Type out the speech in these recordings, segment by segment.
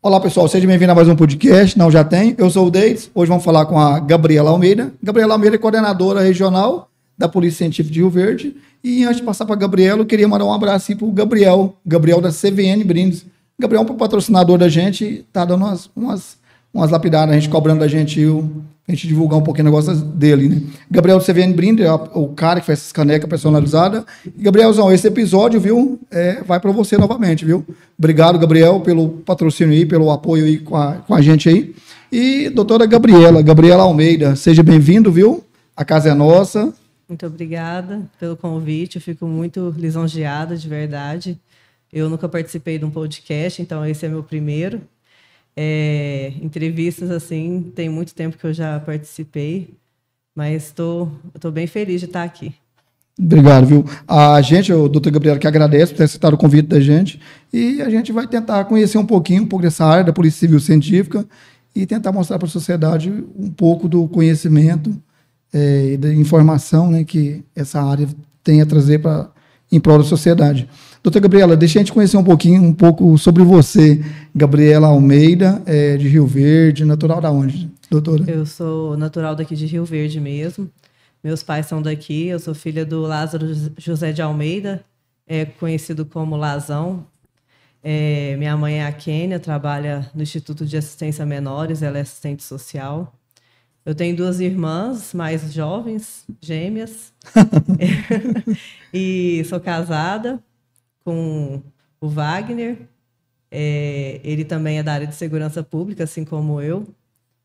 Olá, pessoal, seja bem-vindo a mais um podcast. Não, já tem. Eu sou o Deis. Hoje vamos falar com a Gabriela Almeida. Gabriela Almeida é coordenadora regional da Polícia Científica de Rio Verde. E antes de passar para a Gabriela, eu queria mandar um abraço para o Gabriel da CVN Brindes. Gabriel é um patrocinador da gente, tá dando umas lapidadas, a gente cobrando da gente, a gente divulgar um pouquinho o negócio dele, né? Gabriel do CVN Brindes é o cara que faz essas canecas personalizadas. E, Gabrielzão, esse episódio, viu, vai para você novamente, viu? Obrigado, Gabriel, pelo patrocínio aí, pelo apoio aí com a gente aí. E doutora Gabriela Almeida, seja bem-vindo, viu? A casa é nossa. Muito obrigada pelo convite, eu fico muito lisonjeada, de verdade. Eu nunca participei de um podcast, então esse é meu primeiro. Entrevistas, assim, tem muito tempo que eu já participei, mas estou bem feliz de estar aqui. Obrigado, viu? A gente, o doutor Gabriel, que agradece por ter aceitado o convite da gente, e a gente vai tentar conhecer um pouco dessa área da Polícia Civil Científica e tentar mostrar para a sociedade um pouco do conhecimento e da informação, né, que essa área tem a trazer em prol da sociedade. Doutora Gabriela, deixa a gente conhecer um pouco sobre você. Gabriela Almeida, de Rio Verde, natural da onde, doutora? Eu sou natural daqui de Rio Verde mesmo. Meus pais são daqui, eu sou filha do Lázaro José de Almeida, conhecido como Lazão. Minha mãe é a Kênia, trabalha no Instituto de Assistência a Menores, ela é assistente social. Eu tenho 2 irmãs mais jovens, gêmeas, e sou casada com o Wagner. Ele também é da área de segurança pública, assim como eu.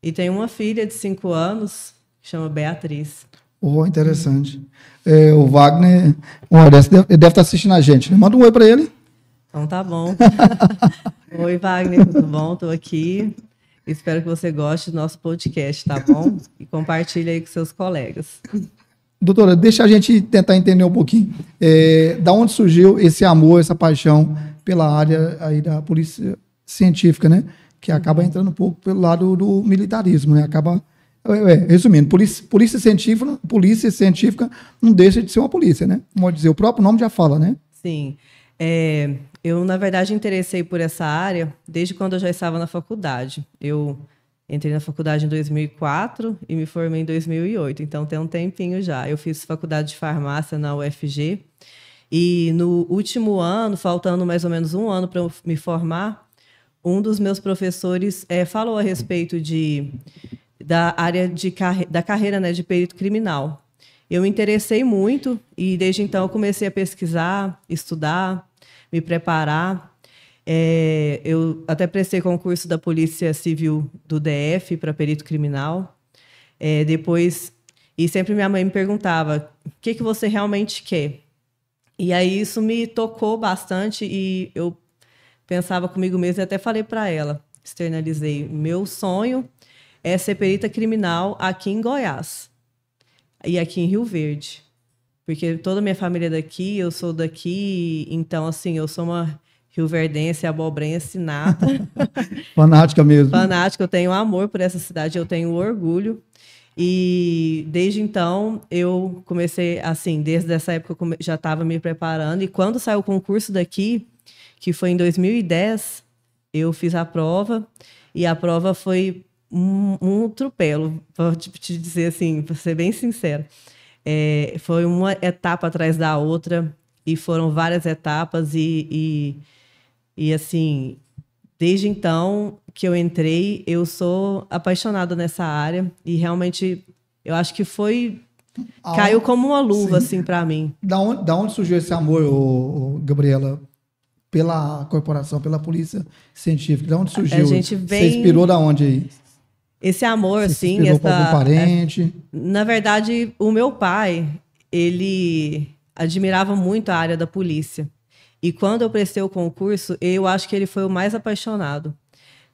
E tenho uma filha de 5 anos, que chama Beatriz. Oh, interessante. O Wagner, ele deve estar assistindo a gente, né? Manda um oi para ele. Então tá bom. Oi, Wagner, tudo bom? Estou aqui. Espero que você goste do nosso podcast, tá bom? E compartilhe aí com seus colegas. Doutora, deixa a gente tentar entender um pouquinho. Da onde surgiu esse amor, essa paixão pela área aí da polícia científica, né? Que acaba entrando um pouco pelo lado do militarismo, né? Resumindo, polícia científica não deixa de ser uma polícia, né? Pode dizer, o próprio nome já fala, né? Sim. Eu, na verdade, interessei por essa área desde quando eu já estava na faculdade. Eu entrei na faculdade em 2004 e me formei em 2008, então tem um tempinho já. Eu fiz faculdade de farmácia na UFG e no último ano, faltando mais ou menos um ano para eu me formar, um dos meus professores falou a respeito da área da carreira, né, de perito criminal. Eu me interessei muito e desde então eu comecei a pesquisar, estudar, me preparar. Eu até prestei concurso da Polícia Civil do DF para perito criminal. E sempre minha mãe me perguntava, o que você realmente quer? E aí isso me tocou bastante e eu pensava comigo mesma e até falei para ela, externalizei, meu sonho é ser perita criminal aqui em Goiás e aqui em Rio Verde. Porque toda a minha família é daqui, eu sou daqui, então, assim, eu sou uma rioverdense, abobrense nata. Fanática mesmo. Fanática, eu tenho amor por essa cidade, eu tenho orgulho. E desde então, eu comecei, assim, desde essa época eu já estava me preparando. E quando saiu o concurso daqui, que foi em 2010, eu fiz a prova. E a prova foi um atropelo, vou te dizer assim, para ser bem sincera. Foi uma etapa atrás da outra e foram várias etapas e assim, desde então que eu entrei, eu sou apaixonada nessa área e realmente eu acho que caiu como uma luva assim para mim. Da onde surgiu esse amor, Gabriela, pela corporação, pela polícia científica? Da onde surgiu? Você inspirou da onde aí? Esse amor, assim, algum parente? Na verdade, o meu pai, ele admirava muito a área da polícia. E quando eu prestei o concurso, eu acho que ele foi o mais apaixonado.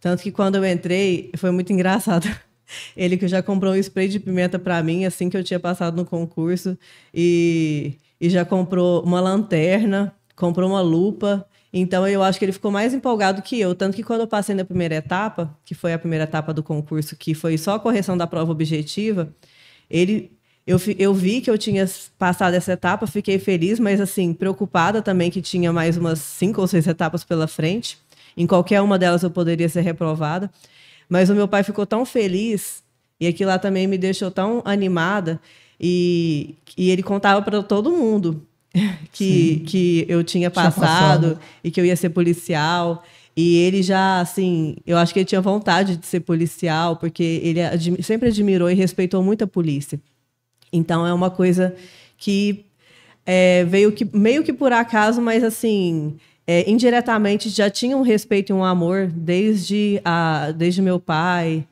Tanto que quando eu entrei, foi muito engraçado. Ele que já comprou um spray de pimenta para mim, assim que eu tinha passado no concurso, e já comprou uma lanterna, comprou uma lupa. Então, eu acho que ele ficou mais empolgado que eu. Tanto que quando eu passei na primeira etapa, que foi a primeira etapa do concurso, que foi só a correção da prova objetiva, eu vi que eu tinha passado essa etapa, fiquei feliz, mas assim, preocupada também que tinha mais umas 5 ou 6 etapas pela frente. Em qualquer uma delas eu poderia ser reprovada. Mas o meu pai ficou tão feliz, e aquilo lá também me deixou tão animada, e ele contava para todo mundo que eu tinha passado e que eu ia ser policial. E ele já, assim, eu acho que ele tinha vontade de ser policial, porque ele sempre admirou e respeitou muito a polícia. Então, é uma coisa que veio meio que por acaso, mas, assim, indiretamente já tinha um respeito e um amor desde meu pai,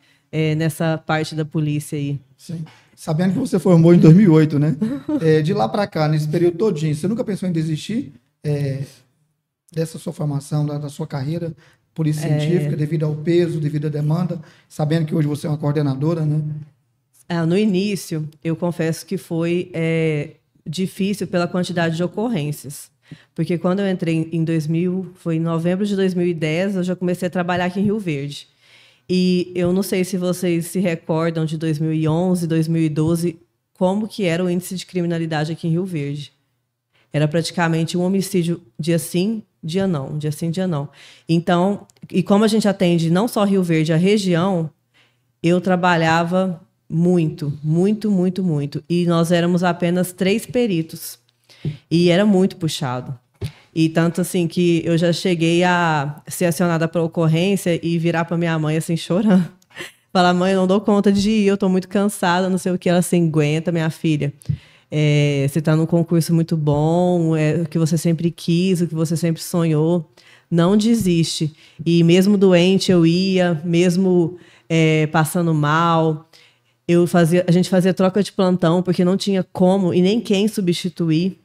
nessa parte da polícia aí. Sim. Sabendo que você formou em 2008, né? De lá para cá, nesse período todinho, você nunca pensou em desistir dessa sua formação, da sua carreira polícia científica, devido ao peso, devido à demanda, sabendo que hoje você é uma coordenadora, né? No início, eu confesso que foi difícil pela quantidade de ocorrências. Porque quando eu entrei foi em novembro de 2010, eu já comecei a trabalhar aqui em Rio Verde. E eu não sei se vocês se recordam de 2011, 2012, como que era o índice de criminalidade aqui em Rio Verde. Era praticamente um homicídio dia sim, dia não, dia sim, dia não. Então, e como a gente atende não só Rio Verde, a região, eu trabalhava muito, muito, muito, muito. E nós éramos apenas 3 peritos. E era muito puxado. E tanto assim que eu já cheguei a ser acionada para ocorrência e virar para minha mãe assim, chorando. Falar, mãe, eu não dou conta de ir, eu estou muito cansada, não sei o que. Ela assim, aguenta, minha filha. Você está num concurso muito bom, o que você sempre quis, o que você sempre sonhou. Não desiste. E mesmo doente eu ia, mesmo passando mal. A gente fazia troca de plantão, porque não tinha como e nem quem substituir.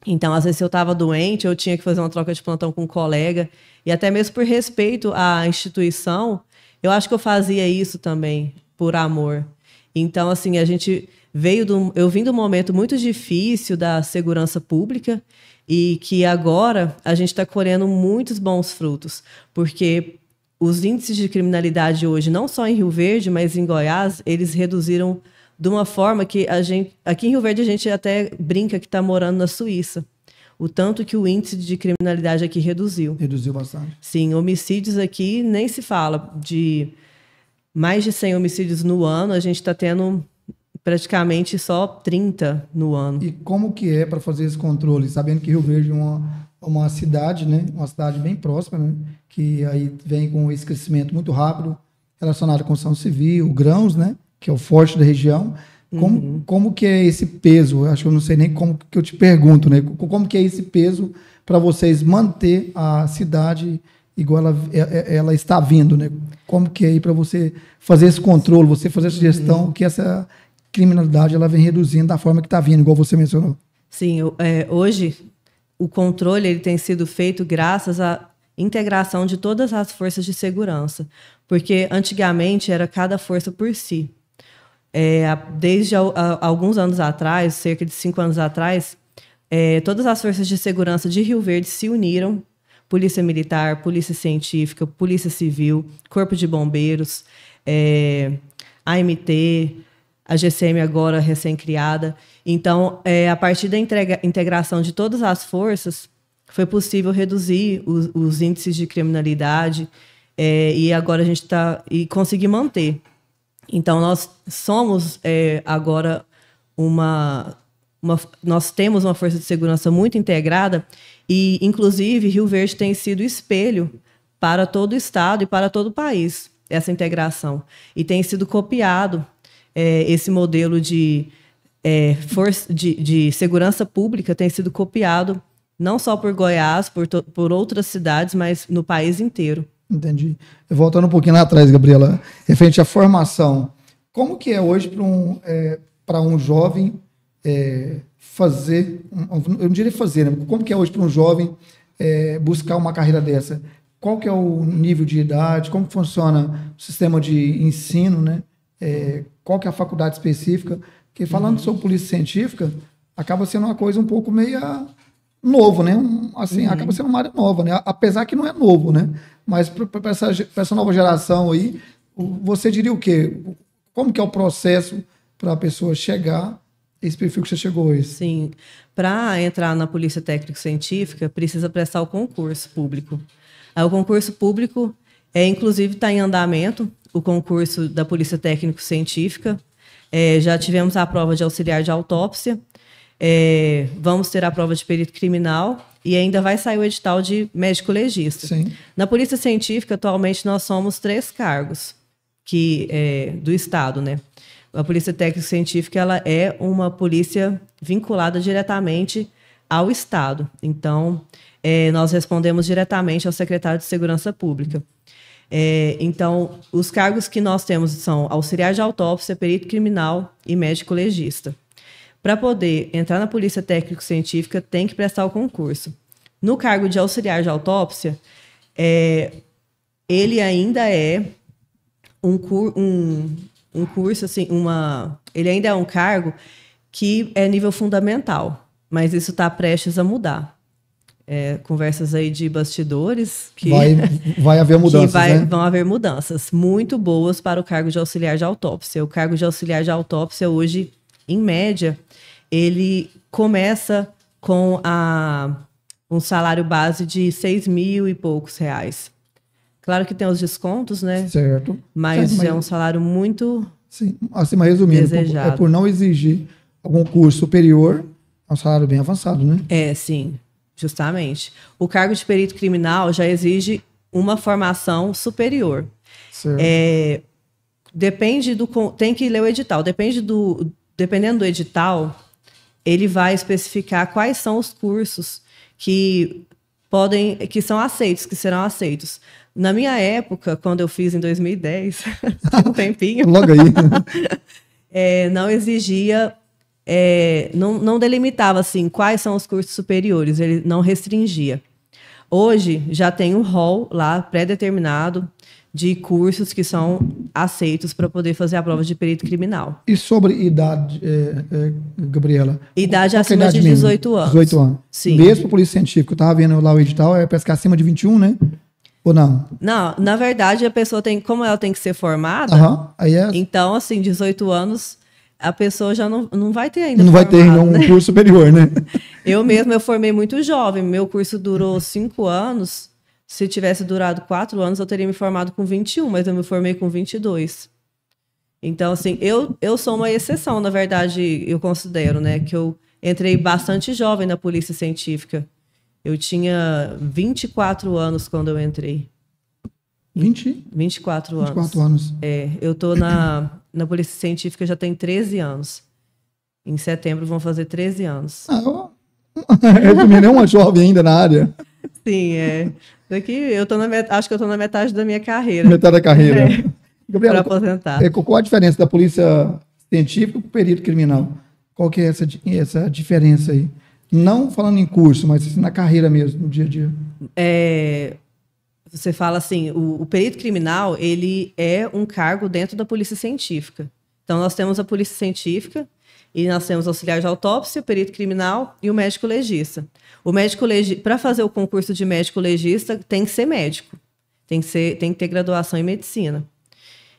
Então, às vezes, se eu estava doente, eu tinha que fazer uma troca de plantão com um colega. E até mesmo por respeito à instituição, eu acho que eu fazia isso também, por amor. Então, assim, eu vim de um momento muito difícil da segurança pública e que agora a gente está colhendo muitos bons frutos, porque os índices de criminalidade hoje, não só em Rio Verde, mas em Goiás, eles reduziram de uma forma que aqui em Rio Verde a gente até brinca que está morando na Suíça. O tanto que o índice de criminalidade aqui reduziu. Reduziu bastante. Sim, homicídios aqui nem se fala. De mais de 100 homicídios no ano, a gente está tendo praticamente só 30 no ano. E como que é para fazer esse controle? Sabendo que Rio Verde é uma cidade, né? Uma cidade bem próxima, né? Que aí vem com esse crescimento muito rápido relacionado à construção civil, grãos, né? Que é o forte da região. Como que é esse peso? Eu acho que eu não sei nem como que eu te pergunto, né? Como que é esse peso para vocês manter a cidade igual ela está vindo, né? Como que é aí para você fazer esse controle, você fazer essa gestão, que essa criminalidade ela vem reduzindo da forma que está vindo, igual você mencionou? Sim, hoje o controle ele tem sido feito graças à integração de todas as forças de segurança, porque antigamente era cada força por si. Desde alguns anos atrás, cerca de 5 anos atrás, todas as forças de segurança de Rio Verde se uniram, Polícia Militar, Polícia Científica, Polícia Civil, Corpo de Bombeiros, AMT, a GCM agora recém-criada. Então, a partir da integração de todas as forças, foi possível reduzir os índices de criminalidade e agora a gente conseguir manter. Então, nós somos agora nós temos uma força de segurança muito integrada e, inclusive, Rio Verde tem sido espelho para todo o estado e para todo o país, essa integração. E tem sido copiado esse modelo de segurança pública, tem sido copiado não só por Goiás, por outras cidades, mas no país inteiro. Entendi. Voltando um pouquinho lá atrás, Gabriela, referente à formação, como que é hoje para um jovem fazer, eu não diria fazer, né? Como que é hoje para um jovem buscar uma carreira dessa? Qual que é o nível de idade? Como funciona o sistema de ensino, né? Qual que é a faculdade específica? Porque falando sobre polícia científica, acaba sendo uma coisa um pouco meio novo, né? Acaba sendo uma área nova, né? Apesar que não é novo, né? Mas para essa nova geração aí, você diria o quê? Como que é o processo para a pessoa chegar esse perfil que você chegou hoje? Sim. Para entrar na Polícia Técnico Científica, precisa prestar o concurso público. Aí, o concurso público, inclusive, está em andamento, o concurso da Polícia Técnico-Científica. Já tivemos a prova de auxiliar de autópsia, vamos ter a prova de perito criminal e ainda vai sair o edital de médico legista. Sim. Na Polícia Científica, atualmente, nós somos 3 cargos do Estado, né? A Polícia Técnico-Científica ela é uma polícia vinculada diretamente ao Estado. Então, nós respondemos diretamente ao secretário de Segurança Pública. Então, os cargos que nós temos são auxiliar de autópsia, perito criminal e médico legista. Para poder entrar na Polícia Técnico-Científica, tem que prestar o concurso. No cargo de auxiliar de autópsia, ele ainda é um curso, assim, ele ainda é um cargo que é nível fundamental, mas isso está prestes a mudar. Conversas aí de bastidores que vai haver mudanças, né? Vão haver mudanças muito boas para o cargo de auxiliar de autópsia. O cargo de auxiliar de autópsia hoje, em média, ele começa com um salário base de R$6.000 e poucos. Claro que tem os descontos, né? Certo. Mas é um salário muito sim, assim, mas resumindo, desejado. Por não exigir algum curso superior, é um salário bem avançado, né? Sim. Justamente. O cargo de perito criminal já exige uma formação superior. Certo. Tem que ler o edital. Dependendo do edital, ele vai especificar quais são os cursos que serão aceitos. Na minha época, quando eu fiz em 2010, um tempinho. Logo aí. Não exigia. Não delimitava assim quais são os cursos superiores, ele não restringia. Hoje já tem um rol lá pré-determinado de cursos que são aceitos para poder fazer a prova de perito criminal. E sobre idade, Gabriela? Idade acima de 18 anos. 18 anos. Sim. Mesmo para o polícia científico, eu estava vendo lá o edital, parece que acima de 21, né? Ou não? Não, na verdade a pessoa como ela tem que ser formada, aí então assim, 18 anos, a pessoa já não vai ter ainda. Não vai ter ainda um curso superior, né? Eu formei muito jovem. Meu curso durou 5 anos. Se tivesse durado 4 anos, eu teria me formado com 21, mas eu me formei com 22. Então, assim, eu sou uma exceção, na verdade, eu considero, né? Que eu entrei bastante jovem na Polícia Científica. Eu tinha 24 anos quando eu entrei. 24 anos. 24 anos. Eu tô na Polícia Científica já tem 13 anos. Em setembro vão fazer 13 anos. Resumindo, é uma jovem ainda na área. Sim, Daqui acho que eu tô na metade da minha carreira. Metade da carreira. Gabriela, para aposentar. Qual a diferença da polícia científica para o perito criminal? Qual que é essa diferença aí? Não falando em curso, mas assim, na carreira mesmo, no dia a dia. Você fala assim, o perito criminal, ele é um cargo dentro da polícia científica. Então, nós temos a polícia científica e nós temos o auxiliar de autópsia, o perito criminal e o médico legista. O médico legista, para fazer o concurso de médico legista, tem que ser médico. Tem que ter graduação em medicina.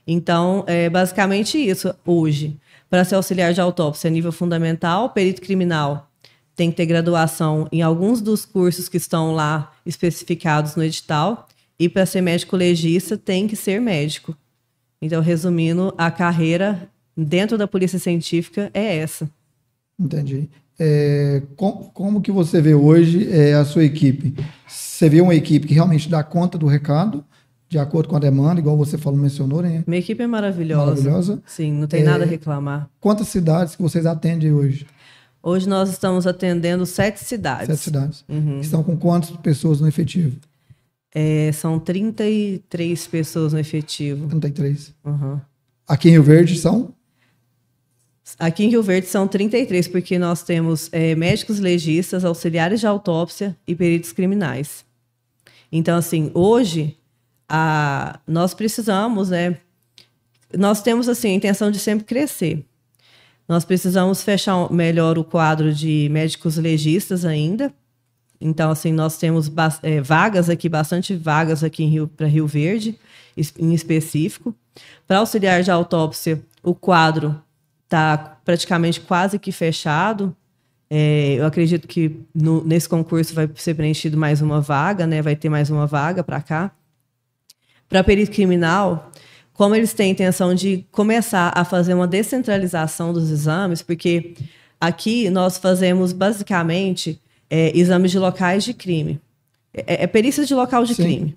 Então, é basicamente isso hoje. Para ser auxiliar de autópsia, nível fundamental, perito criminal tem que ter graduação em alguns dos cursos que estão lá especificados no edital. E para ser médico legista, tem que ser médico. Então, resumindo, a carreira dentro da Polícia Científica é essa. Entendi. Como que você vê hoje a sua equipe? Você vê uma equipe que realmente dá conta do recado, de acordo com a demanda, igual você mencionou, né? Minha equipe é maravilhosa. Maravilhosa. Sim, não tem nada a reclamar. Quantas cidades que vocês atendem hoje? Hoje nós estamos atendendo 7 cidades. 7 cidades. Uhum. Estão com quantas pessoas no efetivo? São 33 pessoas no efetivo. 33. Uhum. Aqui em Rio Verde são? Aqui em Rio Verde são 33, porque nós temos médicos legistas, auxiliares de autópsia e peritos criminais. Então, assim, hoje, nós precisamos, né? Nós temos, assim, a intenção de sempre crescer. Nós precisamos fechar melhor o quadro de médicos legistas ainda. Então, assim, nós temos vagas aqui, bastante vagas aqui para Rio Verde, em específico. Para auxiliar de autópsia, o quadro está praticamente quase que fechado. Eu acredito que nesse concurso vai ser preenchido mais uma vaga, né? Vai ter mais uma vaga para cá. Para perito criminal, como eles têm a intenção de começar a fazer uma descentralização dos exames, porque aqui nós fazemos basicamente exames de locais de crime. Perícia de local de crime.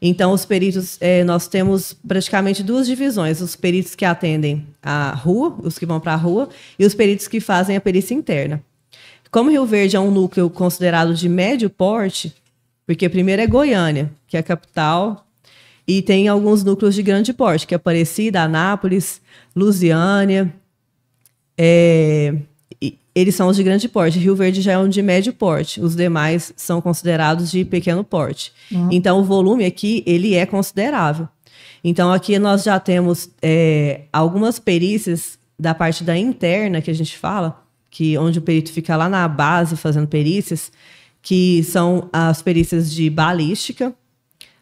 Então, os peritos, nós temos praticamente duas divisões. Os peritos que atendem a rua, os que vão para a rua, e os peritos que fazem a perícia interna. Como Rio Verde é um núcleo considerado de médio porte, porque primeiro é Goiânia, que é a capital, e tem alguns núcleos de grande porte, que é Aparecida, Anápolis, Lusiânia. Eles são os de grande porte. Rio Verde já é um de médio porte. Os demais são considerados de pequeno porte. Então, o volume aqui, ele é considerável. Então, aqui nós já temos algumas perícias da parte da interna, que a gente fala, onde o perito fica lá na base fazendo perícias, que são as perícias de balística,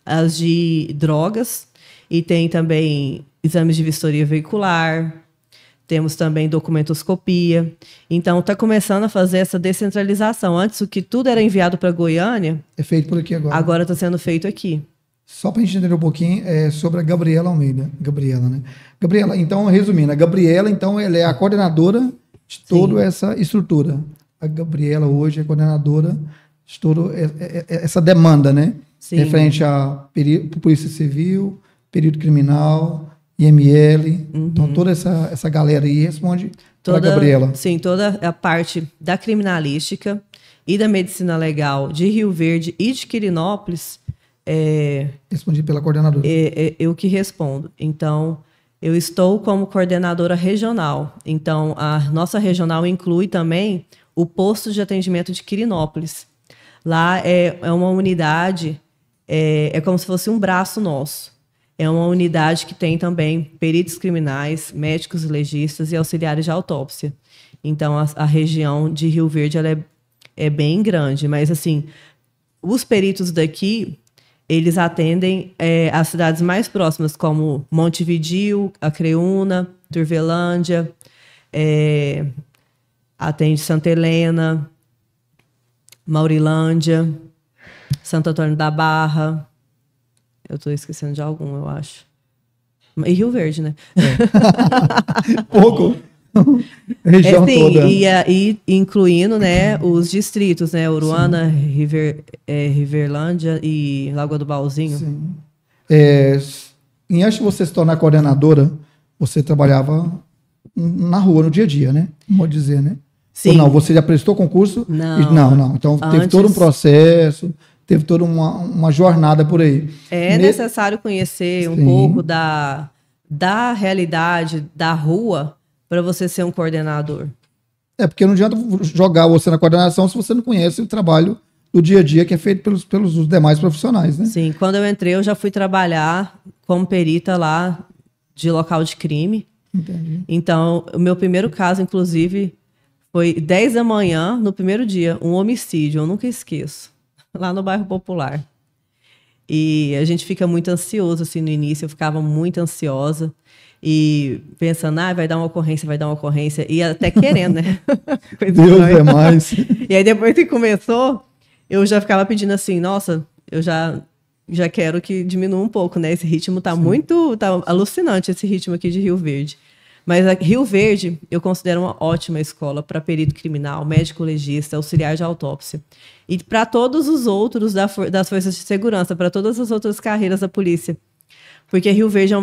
as de drogas, e tem também exames de vistoria veicular, temos também documentoscopia. Então, está começando a fazer essa descentralização. Antes, o que tudo era enviado para Goiânia... É feito por aqui agora. Agora está sendo feito aqui. Só para a gente entender um pouquinho sobre a Gabriela Almeida. Gabriela, né? Gabriela, então, resumindo, a Gabriela, então, ela é a coordenadora de toda essa estrutura. A Gabriela hoje é coordenadora de toda essa demanda, né? Sim. Referente a Polícia Civil, período criminal, IML. Então, toda essa galera aí responde para a Gabriela. Sim, toda a parte da criminalística e da medicina legal de Rio Verde e de Quirinópolis. Respondi pela coordenadora. Eu que respondo. Então, eu estou como coordenadora regional. Então, a nossa regional inclui também o posto de atendimento de Quirinópolis. Lá é uma unidade, é como se fosse um braço nosso. É uma unidade que tem também peritos criminais, médicos legistas e auxiliares de autópsia. Então, a região de Rio Verde ela é bem grande. Mas, assim, os peritos daqui, eles atendem as cidades mais próximas, como Montevidéu, Acreúna, Turvelândia, atende Santa Helena, Maurilândia, Santo Antônio da Barra. Eu estou esquecendo de algum, eu acho. E Rio Verde, né? Pouco. Região toda. E incluindo, né, os distritos, né? Uruana, Riverlândia e Lagoa do Baúzinho. Sim. E antes de você se tornar coordenadora, você trabalhava na rua, no dia a dia, né? Pode dizer, né? Sim. Ou não, você já prestou concurso? Não. Então, teve todo um processo, teve toda uma jornada por aí. É necessário conhecer um pouco da realidade da rua para você ser um coordenador. Porque não adianta jogar você na coordenação se você não conhece o trabalho do dia a dia que é feito pelos demais profissionais, né? Sim, quando eu entrei, eu já fui trabalhar como perita lá de local de crime. Entendi. Então, o meu primeiro caso, inclusive, foi 10 da manhã, no primeiro dia, um homicídio, eu nunca esqueço, lá no bairro Popular. E a gente fica muito ansioso, assim, no início, eu ficava muito ansiosa. E pensando, vai dar uma ocorrência, e até querendo, né? Deus é mais. E aí, depois que começou, eu já ficava pedindo assim, nossa, eu já quero que diminua um pouco, né? Esse ritmo tá alucinante, esse ritmo aqui de Rio Verde. Mas Rio Verde, eu considero uma ótima escola para perito criminal, médico legista, auxiliar de autópsia. E para todos os outros das forças de segurança, para todas as outras carreiras da polícia. Porque Rio Verde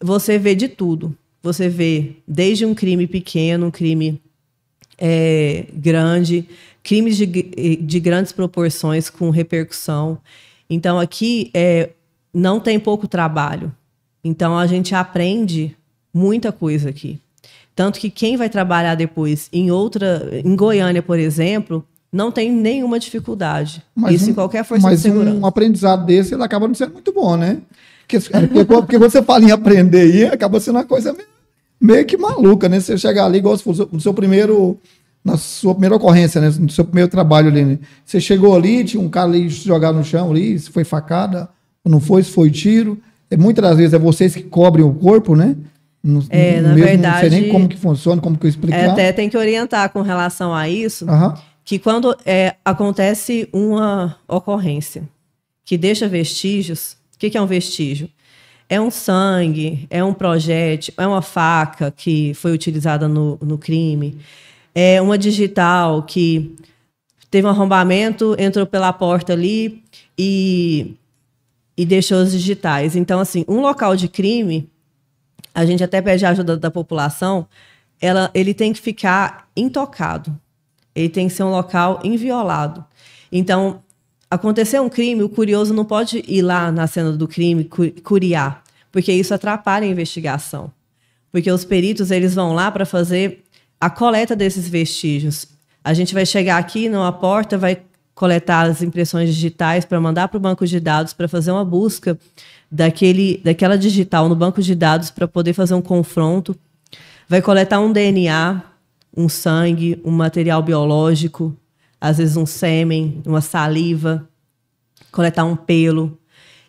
você vê de tudo. Você vê desde um crime pequeno, um crime grande, crimes de grandes proporções com repercussão. Então, aqui não tem pouco trabalho. Então, a gente aprende muita coisa aqui. Tanto que quem vai trabalhar depois em Goiânia, por exemplo, não tem nenhuma dificuldade. Isso em qualquer força de segurança. Mas um aprendizado desse, ele acaba não sendo muito bom, né? Porque você fala em aprender aí, acaba sendo uma coisa meio que maluca, né? Você chegar ali, igual se fosse na sua primeira ocorrência, né? No seu primeiro trabalho ali, né? Você chegou ali, tinha um cara ali jogado no chão ali, se foi facada, ou não foi, se foi tiro. Muitas das vezes é vocês que cobrem o corpo, né? Na verdade, não sei nem como que funciona, como que eu explicar. Até tem que orientar com relação a isso, Aham. que quando acontece uma ocorrência que deixa vestígios, o que é um vestígio? É um sangue, é um projétil, é uma faca que foi utilizada no crime, é uma digital que teve um arrombamento, entrou pela porta ali e deixou os digitais. Então, assim, um local de crime, a gente até pede a ajuda da população, ele tem que ficar intocado. Ele tem que ser um local inviolado. Então, aconteceu um crime, o curioso não pode ir lá na cena do crime curiar, porque isso atrapalha a investigação. Porque os peritos eles vão lá para fazer a coleta desses vestígios. A gente vai chegar aqui numa porta, vai coletar as impressões digitais para mandar para o banco de dados para fazer uma busca daquela digital no banco de dados para poder fazer um confronto. Vai coletar um DNA, um sangue, um material biológico, às vezes um sêmen, uma saliva, coletar um pelo.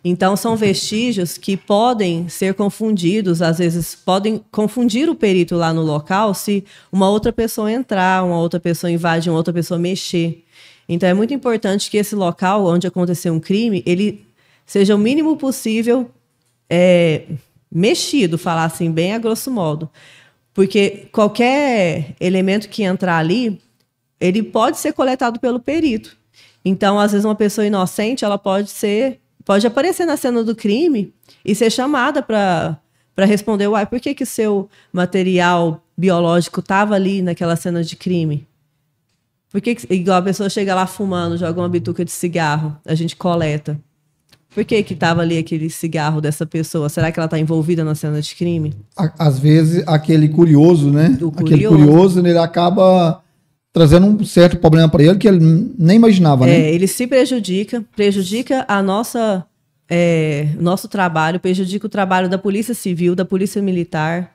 Então, são vestígios que podem ser confundidos, às vezes podem confundir o perito lá no local se uma outra pessoa entrar, uma outra pessoa invadir, uma outra pessoa mexer. Então, é muito importante que esse local onde aconteceu um crime, ele seja o mínimo possível mexido, falar assim, bem a grosso modo. Porque qualquer elemento que entrar ali, ele pode ser coletado pelo perito. Então, às vezes, uma pessoa inocente, ela pode aparecer na cena do crime e ser chamada para responder, uai, por que seu material biológico estava ali naquela cena de crime? Por que, igual a pessoa chega lá fumando, joga uma bituca de cigarro, a gente coleta. Por que estava ali aquele cigarro dessa pessoa? Será que ela está envolvida na cena de crime? Às vezes, aquele curioso, né? Aquele curioso, ele acaba trazendo um certo problema para ele que ele nem imaginava, né? Ele se prejudica a nosso trabalho, prejudica o trabalho da Polícia Civil, da Polícia Militar.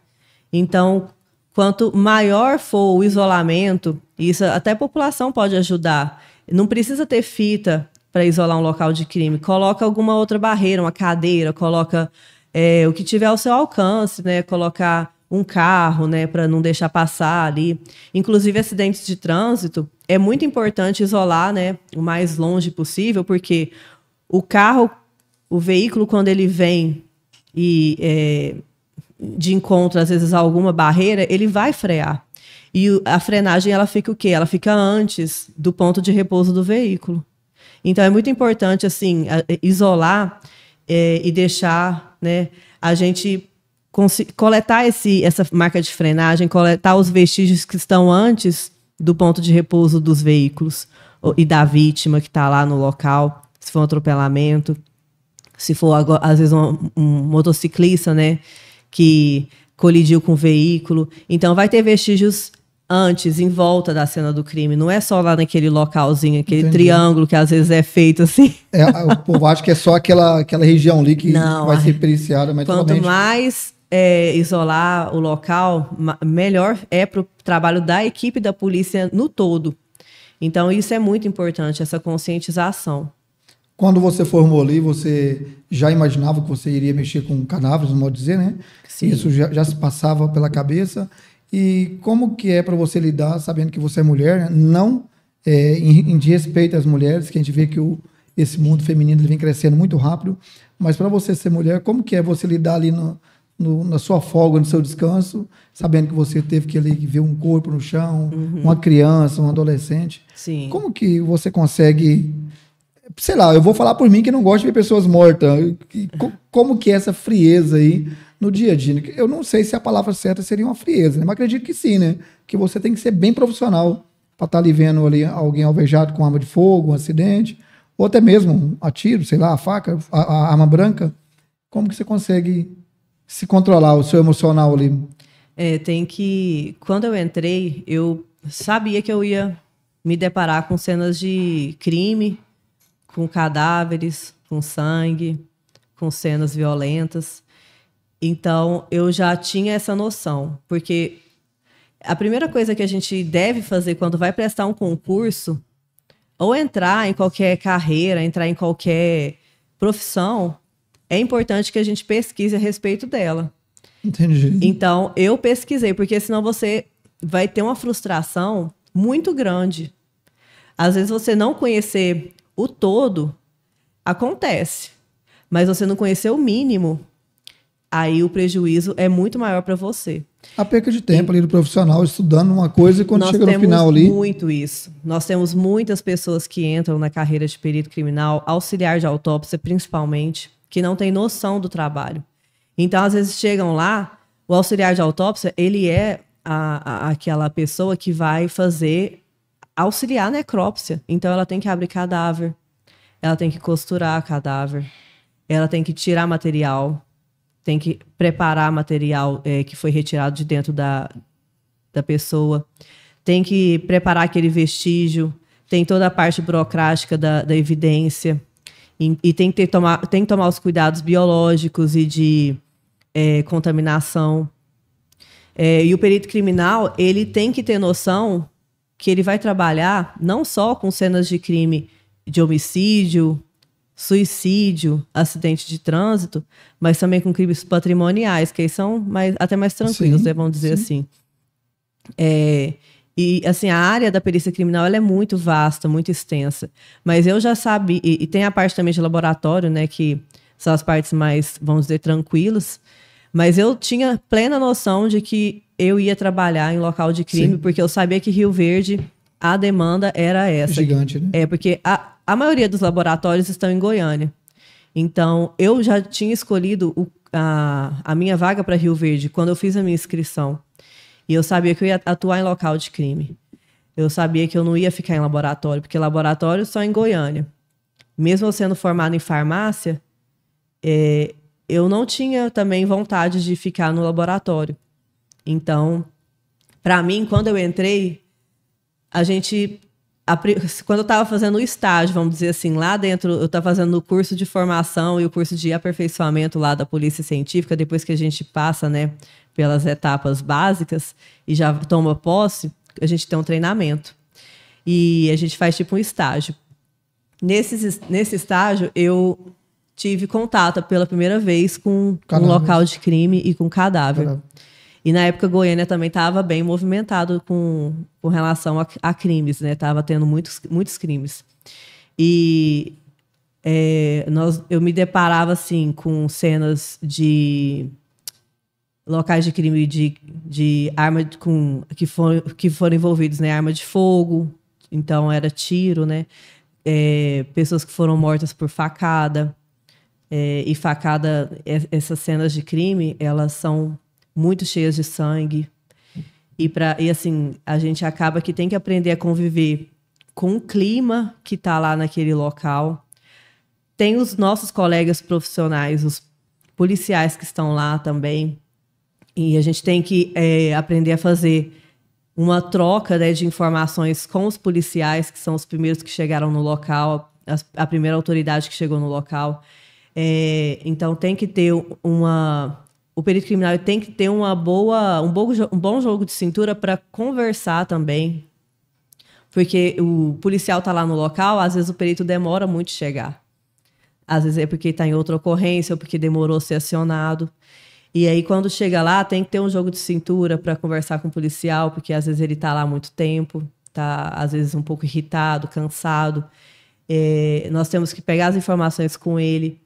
Então, quanto maior for o isolamento, isso até a população pode ajudar. Não precisa ter fita para isolar um local de crime. Coloca alguma outra barreira, uma cadeira, coloca o que tiver ao seu alcance, né? Colocar um carro, né, para não deixar passar ali. Inclusive, acidentes de trânsito, é muito importante isolar, né, o mais longe possível, porque o veículo, quando ele vem de encontro, às vezes, a alguma barreira, ele vai frear. E a frenagem, ela fica o quê? Ela fica antes do ponto de repouso do veículo. Então, é muito importante, assim, isolar e deixar, né, a gente coletar essa marca de frenagem, coletar os vestígios que estão antes do ponto de repouso dos veículos e da vítima que está lá no local, se for um atropelamento, se for, às vezes, um motociclista, né, que colidiu com o veículo. Então, vai ter vestígios antes, em volta da cena do crime. Não é só lá naquele localzinho, aquele triângulo que às vezes é feito assim. O povo acha que é só aquela região ali que vai ser periciada. Mas quanto mais isolar o local, melhor é para o trabalho da equipe da polícia no todo. Então, isso é muito importante, essa conscientização. Quando você formou ali, você já imaginava que você iria mexer com cadáveres, no modo de dizer, né? Sim. Isso já se passava pela cabeça. E como que é para você lidar, sabendo que você é mulher, né? Não em respeito às mulheres, que a gente vê que esse mundo feminino ele vem crescendo muito rápido, mas para você ser mulher, como que é você lidar ali na sua folga, no seu descanso, sabendo que você teve que ali ver um corpo no chão, uma criança, um adolescente? Sim. Como que você consegue... Sei lá, eu vou falar por mim que não gosto de ver pessoas mortas. Como que é essa frieza aí no dia a dia? Eu não sei se a palavra certa seria uma frieza, né? Mas acredito que sim, né? Que você tem que ser bem profissional para estar ali vendo ali alguém alvejado com arma de fogo, um acidente, ou até mesmo a tiro, sei lá, a faca, a arma branca. Como que você consegue se controlar, o seu emocional ali? Quando eu entrei, eu sabia que eu ia me deparar com cenas de crime, com cadáveres, com sangue, com cenas violentas. Então, eu já tinha essa noção, porque a primeira coisa que a gente deve fazer quando vai prestar um concurso, ou entrar em qualquer carreira, entrar em qualquer profissão, é importante que a gente pesquise a respeito dela. Entendi. Então, eu pesquisei, porque senão você vai ter uma frustração muito grande. Às vezes, você não conhecer o todo, acontece. Mas você não conhecer o mínimo, aí o prejuízo é muito maior para você. A perca de tempo ali do profissional estudando uma coisa e quando chega no final ali... Nós temos muito isso. Nós temos muitas pessoas que entram na carreira de perito criminal, auxiliar de autópsia principalmente, que não tem noção do trabalho. Então, às vezes, chegam lá, o auxiliar de autópsia, ele é aquela pessoa que vai auxiliar a necrópsia. Então, ela tem que abrir cadáver, ela tem que costurar cadáver, ela tem que tirar material, tem que preparar material que foi retirado de dentro da pessoa, tem que preparar aquele vestígio, tem toda a parte burocrática da evidência, e tem que tomar os cuidados biológicos e de contaminação. E o perito criminal, ele tem que ter noção que ele vai trabalhar não só com cenas de crime de homicídio, suicídio, acidente de trânsito, mas também com crimes patrimoniais, que aí são até mais tranquilos, né, vamos dizer assim. E assim, a área da perícia criminal ela é muito vasta, muito extensa. Mas eu já sabia, e tem a parte também de laboratório, né, que são as partes mais, vamos dizer, tranquilas, mas eu tinha plena noção de que eu ia trabalhar em local de crime, porque eu sabia que Rio Verde, a demanda era essa. Gigante, né? Porque a maioria dos laboratórios estão em Goiânia. Então, eu já tinha escolhido a minha vaga para Rio Verde quando eu fiz a minha inscrição. E eu sabia que eu ia atuar em local de crime. Eu sabia que eu não ia ficar em laboratório, porque laboratório só em Goiânia. Mesmo eu sendo formado em farmácia, eu não tinha também vontade de ficar no laboratório. Então, para mim, quando eu entrei, quando eu estava fazendo o estágio, vamos dizer assim, lá dentro, eu estava fazendo o curso de formação e o curso de aperfeiçoamento lá da Polícia Científica, depois que a gente passa, né, pelas etapas básicas e já toma posse, a gente tem um treinamento. E a gente faz tipo um estágio. Nesse estágio, eu tive contato pela primeira vez com um local de crime e com cadáver. E na época, Goiânia também estava bem movimentado com relação a crimes, né? Estava tendo muitos crimes. E eu me deparava, assim, com cenas de locais de crime de arma que foram envolvidos, né? Arma de fogo, então era tiro, né? Pessoas que foram mortas por facada. E facada, essas cenas de crime, elas são muito cheias de sangue. E assim, a gente acaba que tem que aprender a conviver com o clima que está lá naquele local. Tem os nossos colegas profissionais, os policiais que estão lá também. E a gente tem que aprender a fazer uma troca, né, de informações com os policiais, que são os primeiros que chegaram no local, a primeira autoridade que chegou no local. Então, tem que ter o perito criminal tem que ter um bom jogo de cintura para conversar também. Porque o policial está lá no local, às vezes o perito demora muito a chegar. Às vezes é porque está em outra ocorrência ou porque demorou a ser acionado. E aí, quando chega lá, tem que ter um jogo de cintura para conversar com o policial, porque às vezes ele está lá há muito tempo, está às vezes um pouco irritado, cansado. Nós temos que pegar as informações com ele,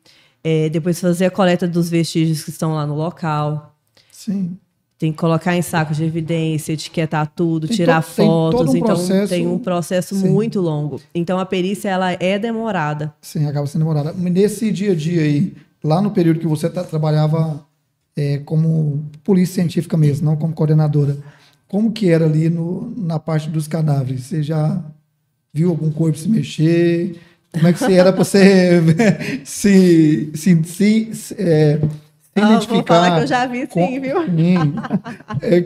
depois fazer a coleta dos vestígios que estão lá no local. Sim. Tem que colocar em sacos de evidência, etiquetar tudo, tirar fotos. Então, tem um processo muito longo. Então, a perícia ela é demorada. Sim, acaba sendo demorada. Nesse dia a dia aí, lá no período que você trabalhava como polícia científica mesmo, não como coordenadora, como que era ali na parte dos cadáveres? Você já viu algum corpo se mexer? Como é que você era para você se identificar? Vou falar que eu já vi sim, viu?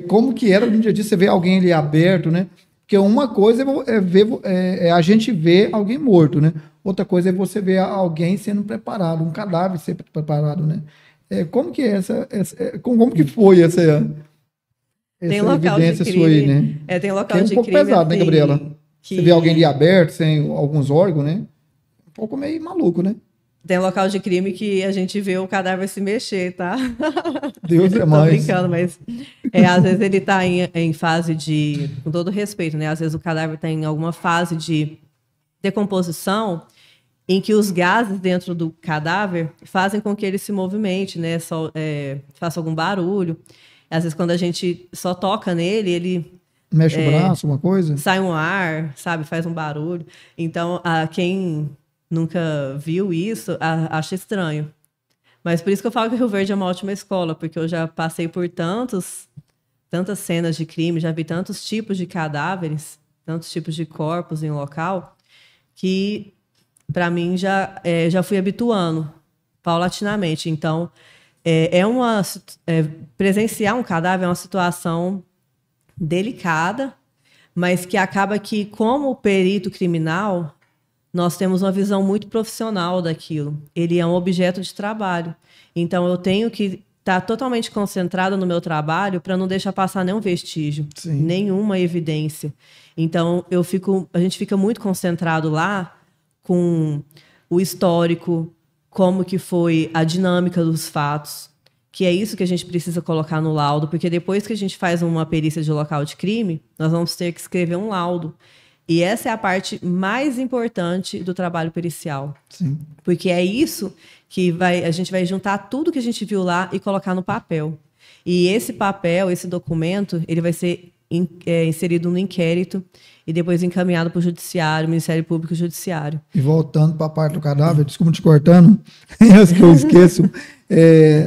Como que era no dia a dia você ver alguém ali aberto, né? Porque uma coisa é a gente ver alguém morto, né? Outra coisa é você ver alguém sendo preparado, um cadáver sendo preparado, né? Como que como que foi essa evidência sua aí, né? Tem local de crime. É um pouco pesado, né, Gabriela? Você vê alguém ali aberto, sem alguns órgãos, né? Um pouco meio maluco, né? Tem local de crime que a gente vê o cadáver se mexer, tá? Deus é Tô mais. brincando, mas às vezes ele tá em fase de, com todo respeito, né? Às vezes o cadáver está em alguma fase de decomposição em que os gases dentro do cadáver fazem com que ele se movimente, né? Faça algum barulho. Às vezes quando a gente só toca nele, ele Mexe o braço, alguma coisa? sai um ar, sabe? Faz um barulho. Então, quem nunca viu isso, acha estranho. Mas por isso que eu falo que Rio Verde é uma ótima escola, porque eu já passei por tantas cenas de crime, já vi tantos tipos de cadáveres, tantos tipos de corpos em local, que para mim já fui habituando paulatinamente. Então, presenciar um cadáver é uma situação delicada, mas que acaba que, como perito criminal, nós temos uma visão muito profissional daquilo. Ele é um objeto de trabalho. Então, eu tenho que estar totalmente concentrada no meu trabalho para não deixar passar nenhum vestígio, nenhuma evidência. Então, a gente fica muito concentrado lá com o histórico, como que foi a dinâmica dos fatos, que é isso que a gente precisa colocar no laudo, porque depois que a gente faz uma perícia de local de crime, nós vamos ter que escrever um laudo. E essa é a parte mais importante do trabalho pericial. Sim. Porque é isso que a gente vai juntar tudo que a gente viu lá e colocar no papel. E esse papel, esse documento, ele vai ser inserido no inquérito e depois encaminhado para o Judiciário, Ministério Público e Judiciário. E voltando para a parte do cadáver, desculpa te cortando, antes que eu esqueço,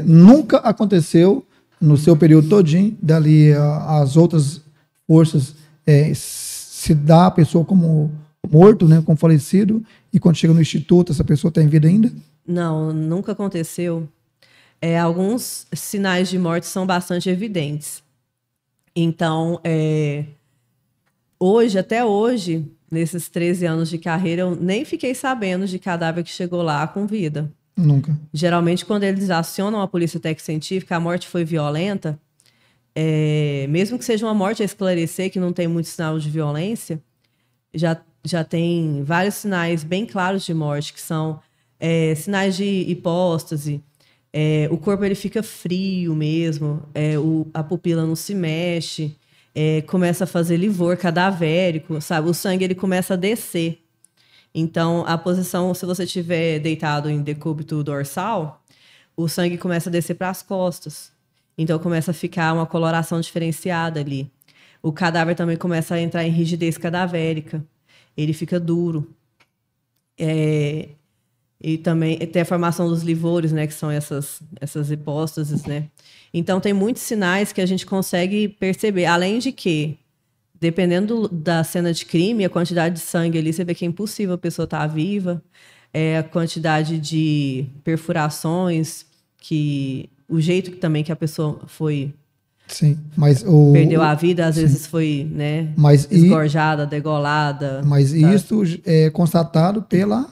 nunca aconteceu no seu período todinho, dali as outras forças se dá a pessoa como morto, né, como falecido, e quando chega no instituto, essa pessoa está em vida ainda? Não, nunca aconteceu. Alguns sinais de morte são bastante evidentes. Então, até hoje, nesses 13 anos de carreira, eu nem fiquei sabendo de cadáver que chegou lá com vida. Nunca. Geralmente, quando eles acionam a polícia técnico-científica, a morte foi violenta, mesmo que seja uma morte a esclarecer, que não tem muito sinal de violência, já tem vários sinais bem claros de morte, que são sinais de hipóstase. O corpo ele fica frio mesmo, a pupila não se mexe, começa a fazer livor cadavérico, sabe? O sangue ele começa a descer. Então, a posição, se você estiver deitado em decúbito dorsal, o sangue começa a descer para as costas. Então, começa a ficar uma coloração diferenciada ali. O cadáver também começa a entrar em rigidez cadavérica. Ele fica duro. E também tem a formação dos livores, né, que são essas hipóstases, né? Então, tem muitos sinais que a gente consegue perceber. Além de que, dependendo da cena de crime, a quantidade de sangue ali, você vê que é impossível a pessoa estar viva. A quantidade de perfurações, o jeito também que a pessoa foi... Sim, mas perdeu a vida, às vezes foi, né, esgorjada, degolada. Mas isso é constatado pela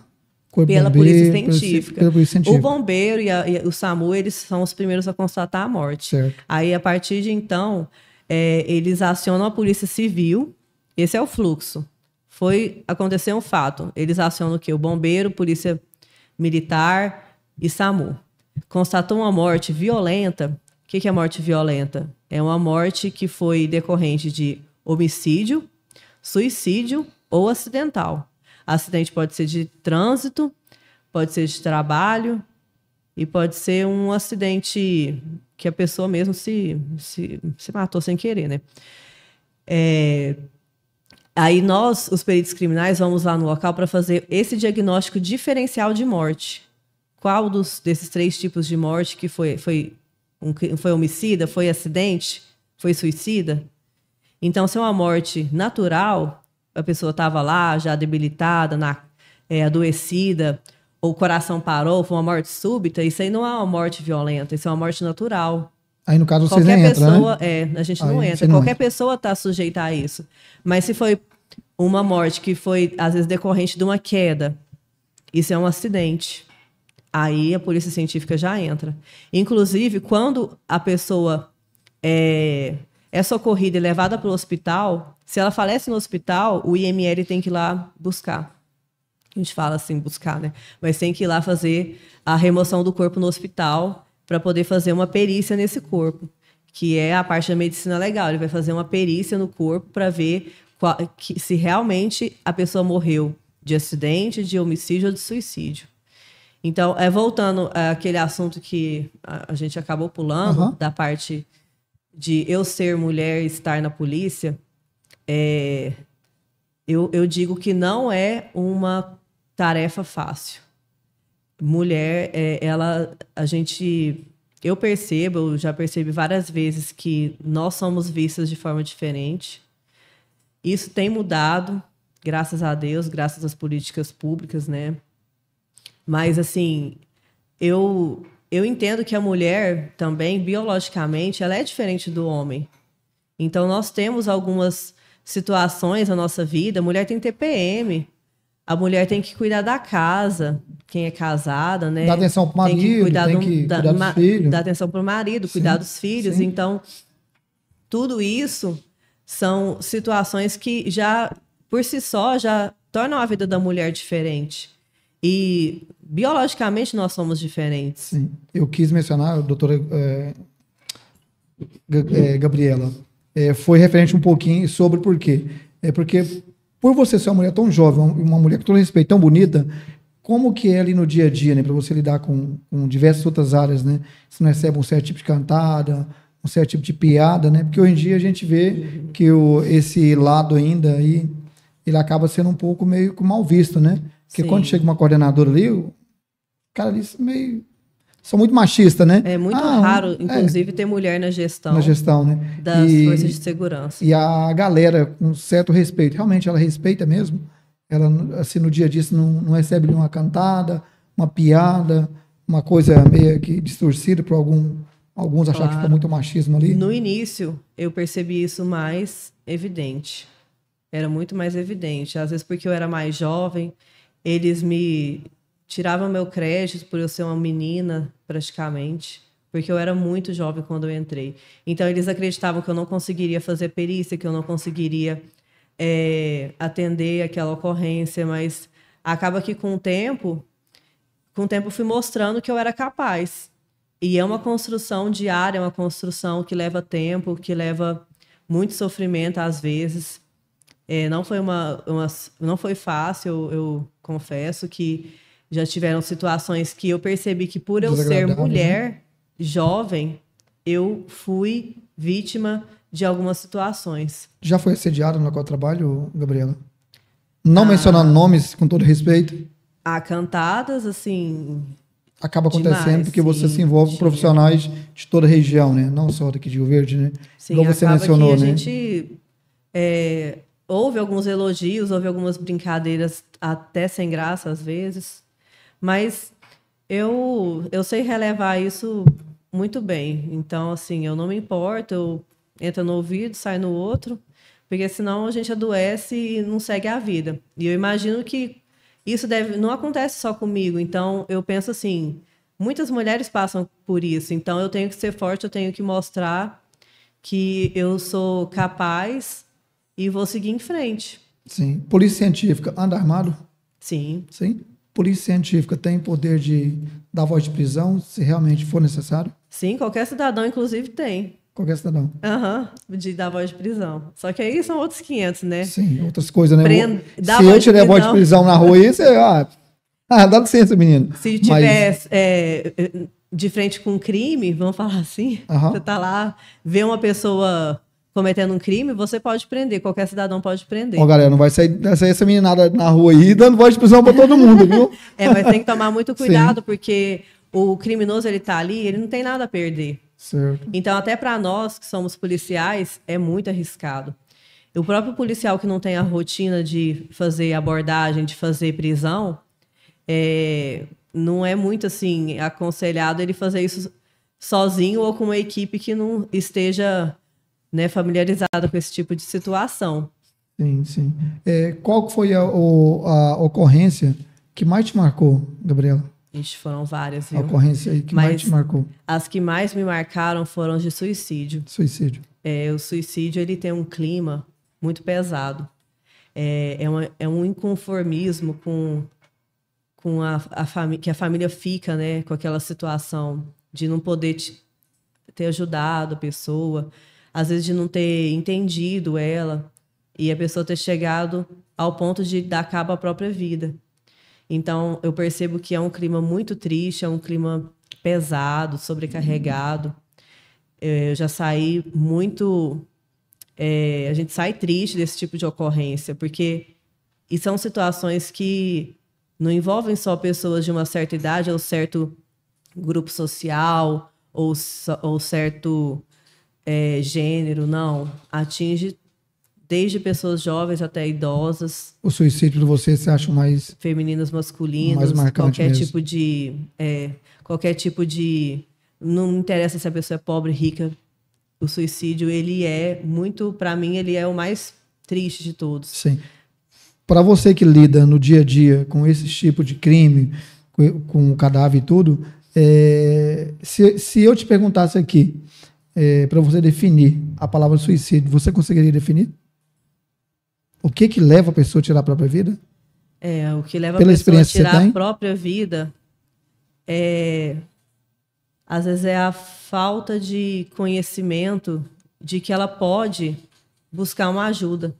polícia científica. Pela polícia científica. O bombeiro e o SAMU, eles são os primeiros a constatar a morte. Certo. Aí, a partir de então, eles acionam a polícia civil. Esse é o fluxo. Aconteceu um fato. Eles acionam o quê? O bombeiro, polícia militar e SAMU. Constatou uma morte violenta. O que é morte violenta? É uma morte que foi decorrente de homicídio, suicídio ou acidental. Acidente pode ser de trânsito, pode ser de trabalho e pode ser um acidente que a pessoa mesmo se matou sem querer, né? Aí nós, os peritos criminais, vamos lá no local para fazer esse diagnóstico diferencial de morte. Qual desses 3 tipos de morte que foi homicida, foi acidente, foi suicida? Então, se é uma morte natural, a pessoa estava lá, já debilitada, adoecida, ou o coração parou, foi uma morte súbita, isso aí não é uma morte violenta, isso é uma morte natural. Aí, no caso, vocês nem entram, né? A gente não entra. Qualquer pessoa está sujeita a isso. Mas se foi uma morte que foi, às vezes, decorrente de uma queda, isso é um acidente. Aí a polícia científica já entra. Inclusive, quando a pessoa é socorrida e levada para o hospital, se ela falece no hospital, o IML tem que ir lá buscar. a gente fala assim, buscar, né? Mas tem que ir lá fazer a remoção do corpo no hospital para poder fazer uma perícia nesse corpo, que é a parte da medicina legal. Ele vai fazer uma perícia no corpo para ver se realmente a pessoa morreu de acidente, de homicídio ou de suicídio. Então, voltando àquele assunto que a gente acabou pulando, da parte de eu ser mulher e estar na polícia, eu digo que não é uma tarefa fácil. Mulher, eu já percebi várias vezes que nós somos vistas de forma diferente. Isso tem mudado, graças a Deus, graças às políticas públicas, né? Mas, assim, eu entendo que a mulher também, biologicamente, ela é diferente do homem. Então, nós temos algumas situações na nossa vida. A mulher tem TPM, a mulher tem que cuidar da casa, quem é casada, né? Dá atenção para o marido, tem que cuidar dos filhos. Dá atenção para o marido, cuidar dos filhos. Sim. Então, tudo isso são situações que já, por si só, já tornam a vida da mulher diferente. E biologicamente nós somos diferentes. Sim. Eu quis mencionar, doutora Gabriela, foi referente um pouquinho sobre por quê. Porque por você ser uma mulher tão jovem, uma mulher com todo respeito, tão bonita, como que é ali no dia a dia, né, para você lidar com diversas outras áreas, né? Você não recebe um certo tipo de cantada, um certo tipo de piada, né? Porque hoje em dia a gente vê que esse lado ainda aí, ele acaba sendo um pouco meio mal visto, né? Porque quando chega uma coordenadora ali, o cara ali são muito machistas, né? É muito raro, inclusive, ter mulher na gestão. Na gestão, né? Das forças de segurança. E a galera, com certo respeito, realmente ela respeita mesmo. Ela, assim, no dia a dia, não recebe nenhuma cantada, uma piada, uma coisa meio que distorcida para alguns achar que fica muito machismo ali. No início, eu percebi isso mais evidente. Era muito mais evidente. Às vezes, porque eu era mais jovem, eles me tiravam meu crédito por eu ser uma menina, praticamente, porque eu era muito jovem quando eu entrei. Então, eles acreditavam que eu não conseguiria fazer perícia, que eu não conseguiria atender aquela ocorrência, mas acaba que com o tempo fui mostrando que eu era capaz. E é uma construção diária, é uma construção que leva tempo, que leva muito sofrimento às vezes. Não foi fácil, eu confesso que já tiveram situações que eu percebi que por eu ser mulher, jovem, eu fui vítima de algumas situações. Já foi assediada no local de trabalho, Gabriela? Não mencionando nomes, com todo respeito. Cantadas, assim... Acaba acontecendo demais, porque você se envolve com profissionais de toda a região, né? Não só daqui de Rio Verde, né? Sim, igual você mencionou, que né? A gente... houve alguns elogios, houve algumas brincadeiras até sem graça às vezes, mas eu sei relevar isso muito bem. Então, assim, eu não me importo, eu entro no ouvido, sai no outro, porque senão a gente adoece e não segue a vida. E eu imagino que isso não acontece só comigo. Então, eu penso assim, muitas mulheres passam por isso, então eu tenho que ser forte, eu tenho que mostrar que eu sou capaz e vou seguir em frente. Sim. Polícia científica, anda armado? Sim. Sim. Polícia científica tem poder de dar voz de prisão, se realmente for necessário? Sim, qualquer cidadão, inclusive, tem. Qualquer cidadão. De dar voz de prisão. Só que aí são outros 500, né? Sim, outras coisas, né? Se eu tiver voz de prisão na rua, aí você... dá licença, menino. Se tiver de frente com um crime, vamos falar assim, você tá lá, vê uma pessoa cometendo um crime, você pode prender, qualquer cidadão pode prender. Ó, galera, não vai sair essa meninada na rua aí dando voz de prisão para todo mundo, viu? Mas tem que tomar muito cuidado, porque o criminoso, ele tá ali, ele não tem nada a perder. Certo. Então, até para nós que somos policiais, é muito arriscado. O próprio policial que não tem a rotina de fazer abordagem, de fazer prisão, não é muito assim aconselhado ele fazer isso sozinho ou com uma equipe que não esteja, né, familiarizada com esse tipo de situação. Sim, sim. Qual foi a ocorrência que mais te marcou, Gabriela? Foram várias, viu? A ocorrência aí que mais te marcou. As que mais me marcaram foram de suicídio. Suicídio. O suicídio, ele tem um clima muito pesado. É um inconformismo com com a família, que a família fica, né, com aquela situação de não poder ter ajudado a pessoa, às vezes de não ter entendido ela, e a pessoa ter chegado ao ponto de dar cabo à própria vida. Então, eu percebo que é um clima muito triste, é um clima pesado, sobrecarregado. Eu já saí muito... a gente sai triste desse tipo de ocorrência, porque e são situações que não envolvem só pessoas de uma certa idade ou certo grupo social ou certo gênero, não. Atinge desde pessoas jovens até idosas. O suicídio de você acha mais... Femininos, masculinos, mais marcante qualquer mesmo. tipo de... qualquer tipo de... Não interessa se a pessoa é pobre, rica. O suicídio, ele é muito... Para mim, ele é o mais triste de todos. Sim. Para você que lida no dia a dia com esse tipo de crime, com o cadáver e tudo, se eu te perguntasse aqui, para você definir a palavra suicídio, você conseguiria definir? O que leva a pessoa a tirar a própria vida? O que leva a pessoa a tirar a própria vida às vezes é a falta de conhecimento de que ela pode buscar uma ajuda.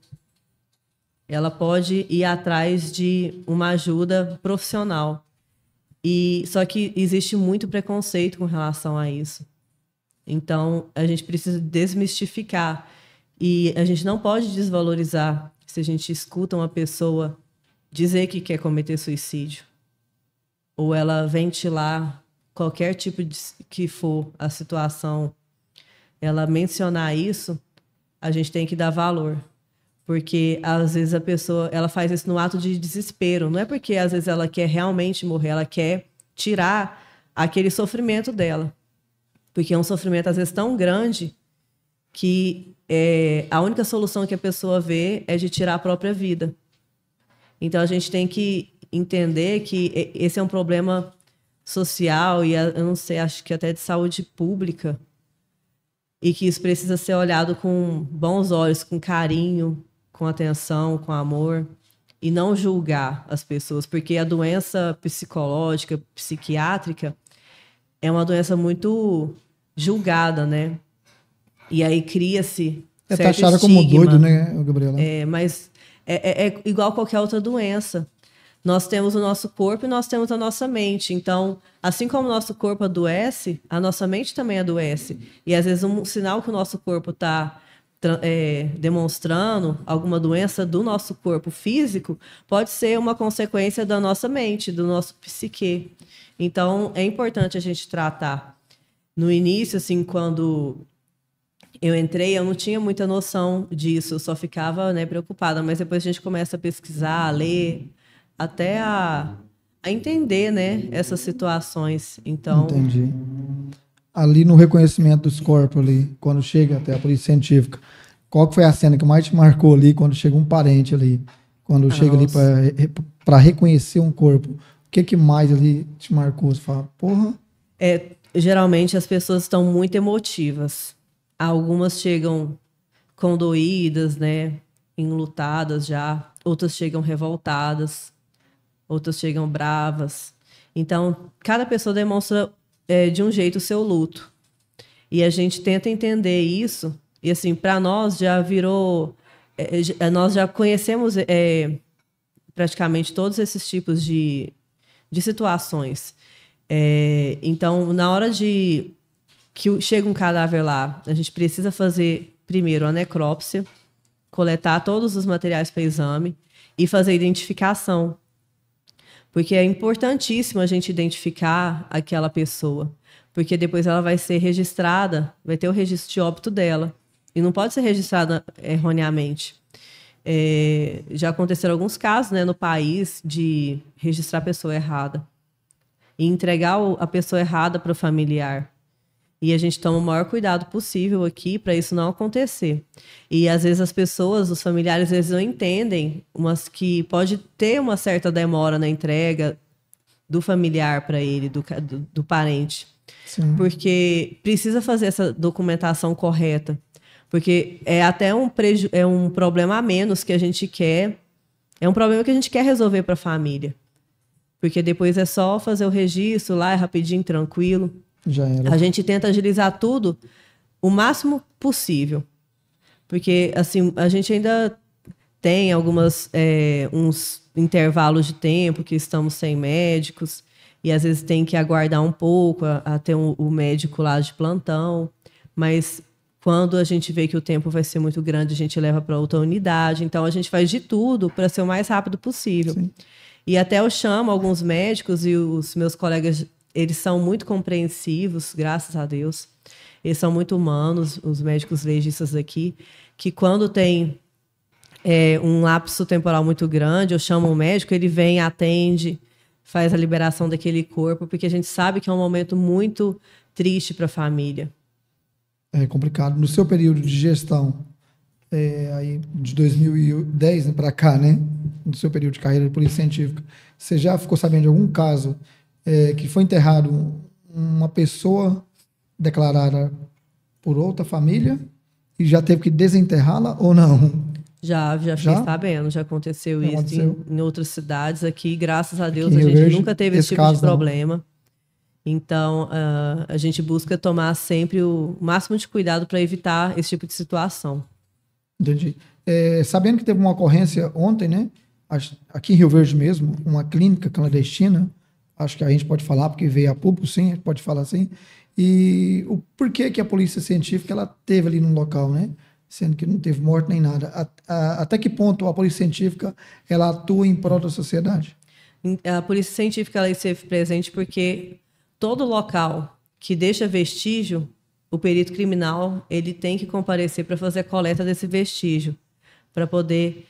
Ela pode ir atrás de uma ajuda profissional. Só que existe muito preconceito com relação a isso. Então, a gente precisa desmistificar. E a gente não pode desvalorizar se a gente escuta uma pessoa dizer que quer cometer suicídio. Ou ela ventilar qualquer tipo de que for a situação. Ela mencionar isso, a gente tem que dar valor. Porque, às vezes, a pessoa ela faz isso no ato de desespero. Não é porque, às vezes, ela quer realmente morrer. Ela quer tirar aquele sofrimento dela. Porque é um sofrimento, às vezes, tão grande que a única solução que a pessoa vê é de tirar a própria vida. Então, a gente tem que entender que esse é um problema social e, eu não sei, acho que até de saúde pública. E que isso precisa ser olhado com bons olhos, com carinho, com atenção, com amor, e não julgar as pessoas, porque a doença psicológica, psiquiátrica, é uma doença muito julgada, né? E aí cria-se certo taxada como doido, né, Gabriela? Mas é igual qualquer outra doença. Nós temos o nosso corpo e nós temos a nossa mente. Então, assim como o nosso corpo adoece, a nossa mente também adoece. E, às vezes, um sinal que o nosso corpo está demonstrando, alguma doença do nosso corpo físico, pode ser uma consequência da nossa mente, do nosso psique. Então, é importante a gente tratar. No início, assim, quando eu entrei, eu não tinha muita noção disso, eu só ficava, né, preocupada. Mas depois a gente começa a pesquisar, a ler, até a entender, né, essas situações. Então, entendi. Ali no reconhecimento dos corpos, ali, quando chega até a polícia científica, qual que foi a cena que mais te marcou ali, quando chega um parente ali, quando chega ali para reconhecer um corpo? O que mais ali te marcou? Você fala, porra... Geralmente as pessoas estão muito emotivas. Algumas chegam condoídas, né, enlutadas já. Outras chegam revoltadas. Outras chegam bravas. Então, cada pessoa demonstra de um jeito o seu luto. E a gente tenta entender isso. E, assim, para nós já virou... nós já conhecemos praticamente todos esses tipos de situações. Então, na hora que chega um cadáver lá, a gente precisa fazer, primeiro, a necrópsia, coletar todos os materiais para exame e fazer a identificação. Porque é importantíssimo a gente identificar aquela pessoa, porque depois ela vai ser registrada, vai ter o registro de óbito dela, e não pode ser registrada erroneamente. Já aconteceram alguns casos, né, no país de registrar a pessoa errada e entregar a pessoa errada para o familiar. E a gente toma o maior cuidado possível aqui para isso não acontecer. E, às vezes, as pessoas, os familiares, eles não entendem, mas que pode ter uma certa demora na entrega do familiar para ele, do parente. Sim. Porque precisa fazer essa documentação correta. Porque é até um problema a menos que a gente quer... É um problema que a gente quer resolver para a família. porque depois é só fazer o registro lá, é rapidinho, tranquilo. Já era. A gente tenta agilizar tudo o máximo possível, porque assim a gente ainda tem uns intervalos de tempo que estamos sem médicos e às vezes tem que aguardar um pouco até o médico lá de plantão, mas quando a gente vê que o tempo vai ser muito grande, a gente leva para outra unidade. Então, a gente faz de tudo para ser o mais rápido possível. Sim. E até eu chamo alguns médicos e os meus colegas, eles são muito compreensivos, graças a Deus. Eles são muito humanos, os médicos legistas aqui, que quando tem um lapso temporal muito grande, eu chamo um médico, ele vem, atende, faz a liberação daquele corpo, porque a gente sabe que é um momento muito triste para a família. É complicado. No seu período de gestão, aí de 2010 para cá, né? No seu período de carreira de polícia científica, você já ficou sabendo de algum caso que foi enterrado uma pessoa declarada por outra família e já teve que desenterrá-la ou não? Já fiquei sabendo, já aconteceu isso em outras cidades aqui. Graças a Deus, a gente nunca teve esse tipo de problema. Então, a gente busca tomar sempre o máximo de cuidado para evitar esse tipo de situação. Entendi. Sabendo que teve uma ocorrência ontem, né? Aqui em Rio Verde mesmo, uma clínica clandestina, acho que a gente pode falar, porque veio a público, sim, a gente pode falar assim. E o porquê que a polícia científica ela teve ali no local, né? Sendo que não teve morte nem nada. Até que ponto a polícia científica ela atua em prol da sociedade? A polícia científica ela esteve presente porque todo local que deixa vestígio, o perito criminal ele tem que comparecer para fazer a coleta desse vestígio, para poder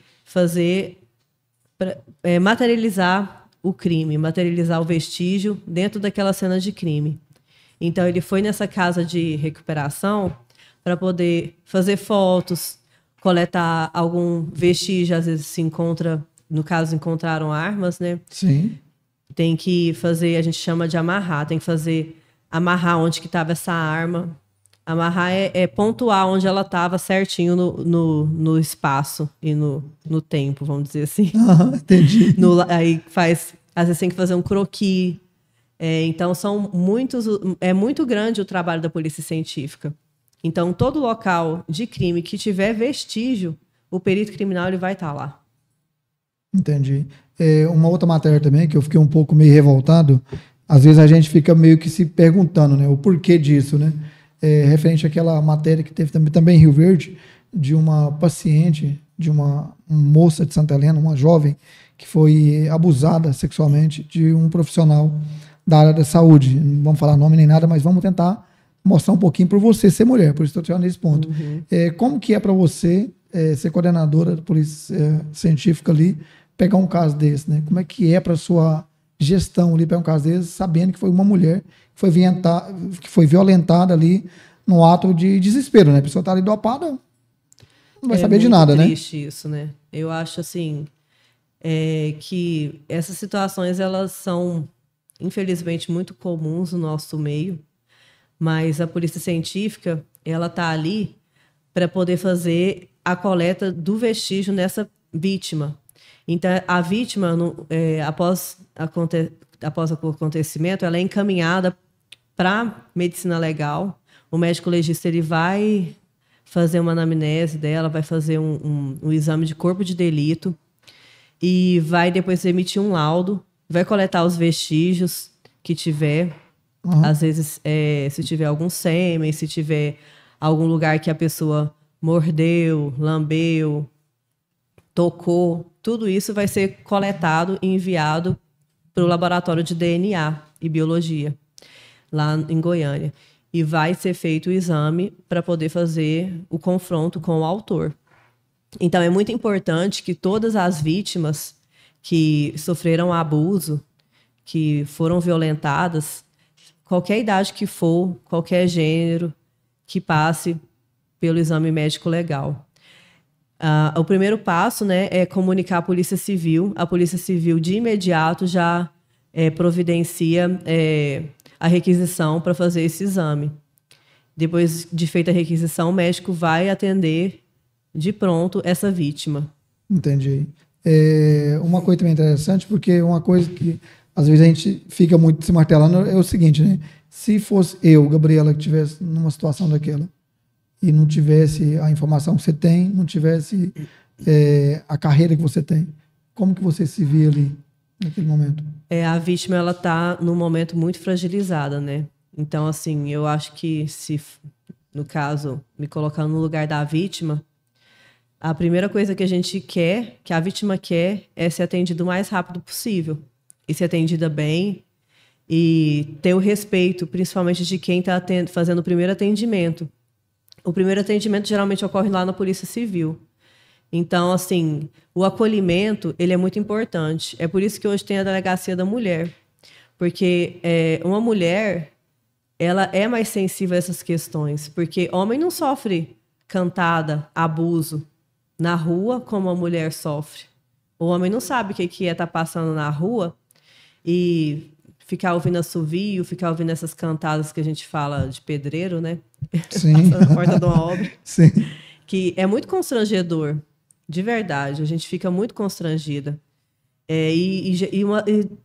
materializar o crime, materializar o vestígio dentro daquela cena de crime. Então, ele foi nessa casa de recuperação para poder fazer fotos, coletar algum vestígio, às vezes se encontra, no caso, encontraram armas, né? Sim. Tem que fazer, a gente chama de amarrar, tem que amarrar onde que estava essa arma. Amarrar é pontuar onde ela estava certinho no espaço e no tempo, vamos dizer assim. Entendi. Aí às vezes tem que fazer um croquis. Então, é muito grande o trabalho da polícia científica. Então, todo local de crime que tiver vestígio, o perito criminal ele vai estar lá. Entendi. Uma outra matéria também, que eu fiquei um pouco meio revoltado, às vezes a gente fica meio que se perguntando, né, o porquê disso, né? Referente àquela matéria que teve também em Rio Verde, de uma paciente, de uma moça de Santa Helena, uma jovem, que foi abusada sexualmente de um profissional da área da saúde. Não vamos falar nome nem nada, mas vamos tentar mostrar um pouquinho por você ser mulher, por isso estou tirando nesse ponto. Uhum. Como que é para você ser coordenadora da polícia científica ali, pegar um caso desse, né? Como é que é para sua gestão ali, pegar um caso desse, sabendo que foi uma mulher que foi violentada ali no ato de desespero, né? A pessoa está ali dopada, não vai saber de nada, né? É triste isso, né? Eu acho, assim, que essas situações, elas são, infelizmente, muito comuns no nosso meio, mas a polícia científica, ela está ali para poder fazer a coleta do vestígio nessa vítima. Então, a vítima, após o acontecimento, ela é encaminhada para medicina legal. O médico legista ele vai fazer uma anamnese dela, vai fazer um exame de corpo de delito e vai depois emitir um laudo, vai coletar os vestígios que tiver. Uhum. Às vezes, se tiver algum sêmen, se tiver algum lugar que a pessoa mordeu, lambeu, tocou, tudo isso vai ser coletado e enviado para o laboratório de DNA e biologia, lá em Goiânia. E vai ser feito o exame para poder fazer o confronto com o autor. Então, é muito importante que todas as vítimas que sofreram abuso, que foram violentadas, qualquer idade que for, qualquer gênero, que passe pelo exame médico legal. O primeiro passo, né, é comunicar à Polícia Civil. A Polícia Civil, de imediato, já providencia a requisição para fazer esse exame. Depois de feita a requisição, o médico vai atender de pronto essa vítima. Entendi. Uma coisa também interessante, porque uma coisa que às vezes a gente fica muito se martelando, é o seguinte, né? Se fosse eu, Gabriela, que estivesse numa situação daquela e não tivesse a informação que você tem, não tivesse a carreira que você tem, como que você se via ali naquele momento? A vítima, ela tá num momento muito fragilizada, né? Então, assim, eu acho que se, no caso, me colocando no lugar da vítima, a primeira coisa que a gente quer, que a vítima quer, é ser atendida o mais rápido possível. E ser atendida bem e ter o respeito, principalmente de quem está fazendo o primeiro atendimento. O primeiro atendimento geralmente ocorre lá na Polícia Civil. Então, assim, o acolhimento, ele é muito importante. É por isso que hoje tem a Delegacia da Mulher. Porque uma mulher, ela é mais sensível a essas questões. Porque homem não sofre cantada, abuso na rua como a mulher sofre. O homem não sabe o que é estar passando na rua e ficar ouvindo assovio, ficar ouvindo essas cantadas que a gente fala de pedreiro, né? Sim. Passando na porta de uma obra. Sim. Que é muito constrangedor, de verdade. A gente fica muito constrangida. E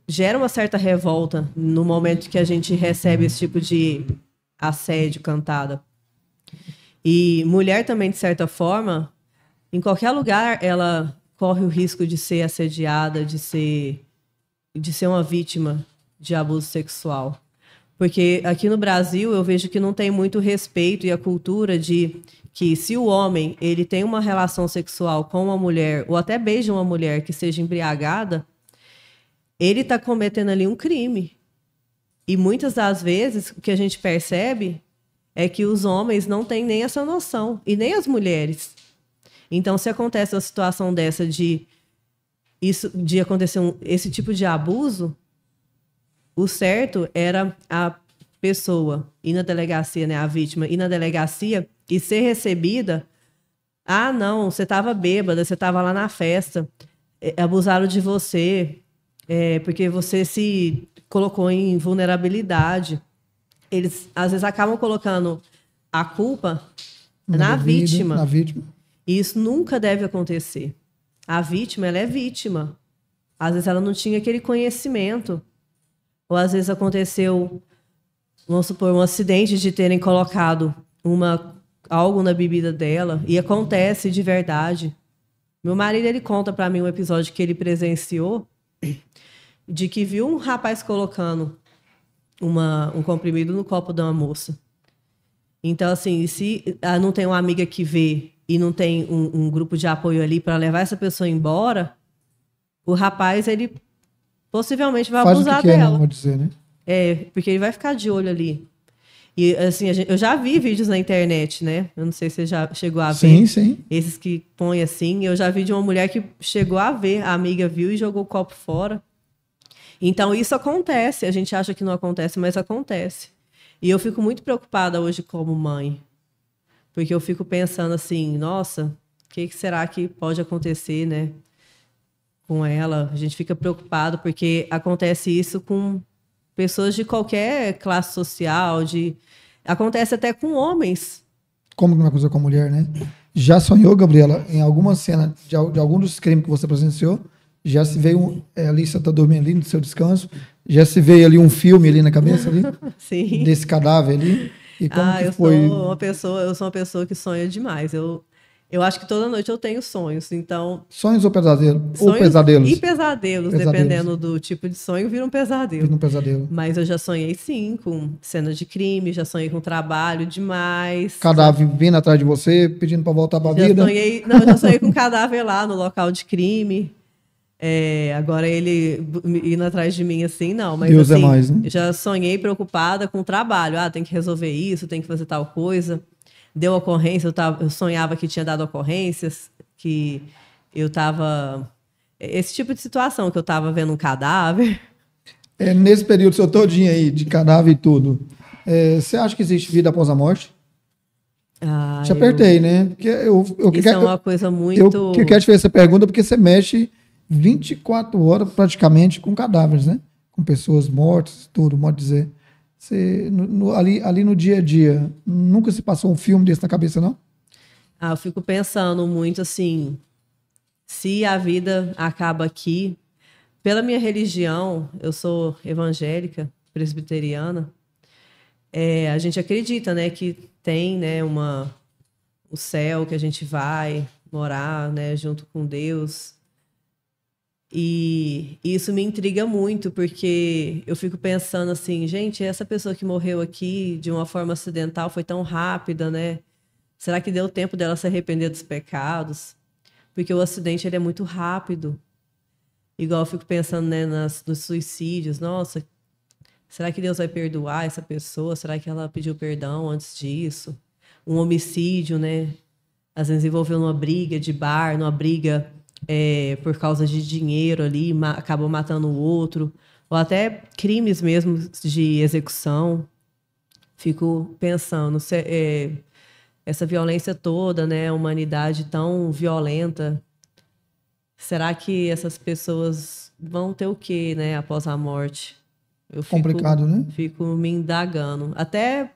gera uma certa revolta no momento que a gente recebe esse tipo de assédio, cantada. E mulher também, de certa forma, em qualquer lugar, ela corre o risco de ser assediada, de ser uma vítima de abuso sexual. Porque aqui no Brasil eu vejo que não tem muito respeito e a cultura de que se o homem ele tem uma relação sexual com uma mulher ou até beija uma mulher que seja embriagada, ele está cometendo ali um crime. E muitas das vezes o que a gente percebe é que os homens não têm nem essa noção, e nem as mulheres. Então, se acontece uma situação dessa de acontecer esse tipo de abuso, o certo era a pessoa ir na delegacia, né, a vítima, ir na delegacia e ser recebida. Ah, não, você estava bêbada, você estava lá na festa, abusaram de você, porque você se colocou em vulnerabilidade. Eles, às vezes, acabam colocando a culpa na vítima. Na vítima. E isso nunca deve acontecer. A vítima, ela é vítima. Às vezes, ela não tinha aquele conhecimento. Ou, às vezes, aconteceu, vamos supor, um acidente de terem colocado algo na bebida dela. E acontece de verdade. Meu marido, ele conta para mim um episódio que ele presenciou de que viu um rapaz colocando um comprimido no copo de uma moça. Então, assim, se não tem uma amiga que vê e não tem um grupo de apoio ali para levar essa pessoa embora, o rapaz, ele possivelmente vai abusar dela. Né, vou dizer, né? Porque ele vai ficar de olho ali. E, assim, eu já vi vídeos na internet, né? Eu não sei se você já chegou a ver. Sim, sim. Esses que põem assim. Eu já vi de uma mulher que chegou a ver, a amiga viu e jogou o copo fora. Então, isso acontece. A gente acha que não acontece, mas acontece. E eu fico muito preocupada hoje como mãe. Porque eu fico pensando assim, nossa, o que será que pode acontecer, né, com ela? A gente fica preocupado porque acontece isso com pessoas de qualquer classe social, acontece até com homens. Como que não vai acontecer com a mulher, né? Já sonhou, Gabriela, em alguma cena de algum dos crimes que você presenciou? Já se veio, ali você está dormindo ali no seu descanso, já se veio ali um filme ali na cabeça ali? Sim. Desse cadáver ali? E como que eu foi? sou uma pessoa que sonha demais. Eu acho que toda noite eu tenho sonhos, então... Sonhos ou pesadelos? Sonhos ou pesadelos? E pesadelos, dependendo do tipo de sonho, vira um pesadelo. Vira um pesadelo. Mas eu já sonhei, sim, com cenas de crime, já sonhei com trabalho demais. Cadáver vindo atrás de você, pedindo para voltar para a vida? Eu já sonhei com cadáver lá no local de crime. Agora ele indo atrás de mim assim, não. Mas Deus assim, é mais, né? eu já sonhei preocupada com o trabalho. Tem que resolver isso, tem que fazer tal coisa. Deu ocorrência, eu sonhava que tinha dado ocorrências, que eu estava... Esse tipo de situação, que eu estava vendo um cadáver. Nesse período seu todinho aí, de cadáver e tudo, você acha que existe vida após a morte? Te apertei, né? Porque isso é uma coisa muito... Eu quero te fazer essa pergunta porque você mexe 24 horas praticamente com cadáveres, né? Com pessoas mortas, tudo, modo dizer. Você, ali no dia a dia, nunca se passou um filme desse na cabeça, não? Eu fico pensando muito assim, se a vida acaba aqui, pela minha religião, eu sou evangélica, presbiteriana, a gente acredita, né, que tem, né, o céu, que a gente vai morar, né, junto com Deus. E isso me intriga muito, porque eu fico pensando assim, gente, essa pessoa que morreu aqui de uma forma acidental foi tão rápida, né? Será que deu tempo dela se arrepender dos pecados? Porque o acidente ele é muito rápido. Igual eu fico pensando, né, nos suicídios. Nossa, será que Deus vai perdoar essa pessoa? Será que ela pediu perdão antes disso? Um homicídio, né? Às vezes envolveu numa briga de bar, numa briga por causa de dinheiro ali, acabou matando o outro. Ou até crimes mesmo de execução. Fico pensando, essa violência toda, né? A humanidade tão violenta. Será que essas pessoas vão ter o quê, né, após a morte? Complicado, né? Fico me indagando. Até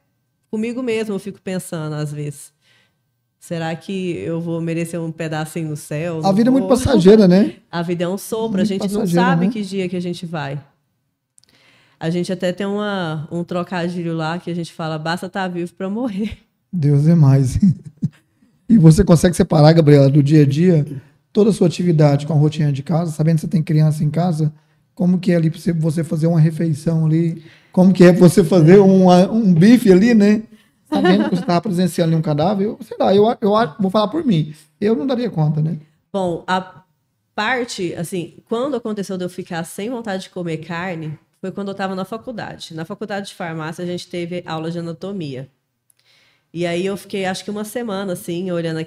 comigo mesmo eu fico pensando, às vezes. Será que eu vou merecer um pedacinho no céu? A vida é muito passageira, né? A vida é um sopro. Muito A gente não passageira, sabe né? que dia que a gente vai. A gente até tem um trocadilho lá que a gente fala, basta estar vivo para morrer. Deus é mais. E você consegue separar, Gabriela, do dia a dia, toda a sua atividade com a rotina de casa, sabendo que você tem criança em casa, como que é ali para você fazer uma refeição ali, como que é você fazer um bife ali, né? Sabendo que você estava presenciando ali um cadáver, sei lá, eu vou falar por mim, eu não daria conta, né? Bom, a parte, assim, quando aconteceu de eu ficar sem vontade de comer carne, foi quando eu estava na faculdade. Na faculdade de farmácia, a gente teve aula de anatomia. E aí eu fiquei, acho que uma semana, assim, olhando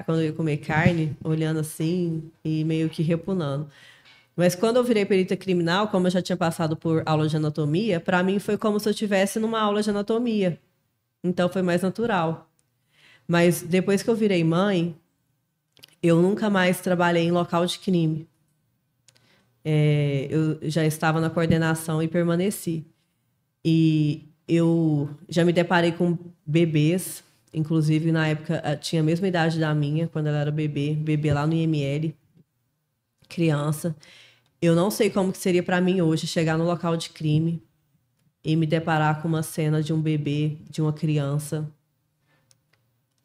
quando eu ia comer carne, olhando assim e meio que repunando. Mas quando eu virei perita criminal, como eu já tinha passado por aula de anatomia, para mim foi como se eu estivesse numa aula de anatomia. Então foi mais natural. Mas depois que eu virei mãe, eu nunca mais trabalhei em local de crime. Eu já estava na coordenação e permaneci. E eu já me deparei com bebês, inclusive na época tinha a mesma idade da minha, quando ela era bebê lá no IML, criança. Eu não sei como que seria para mim hoje chegar no local de crime e me deparar com uma cena de um bebê, de uma criança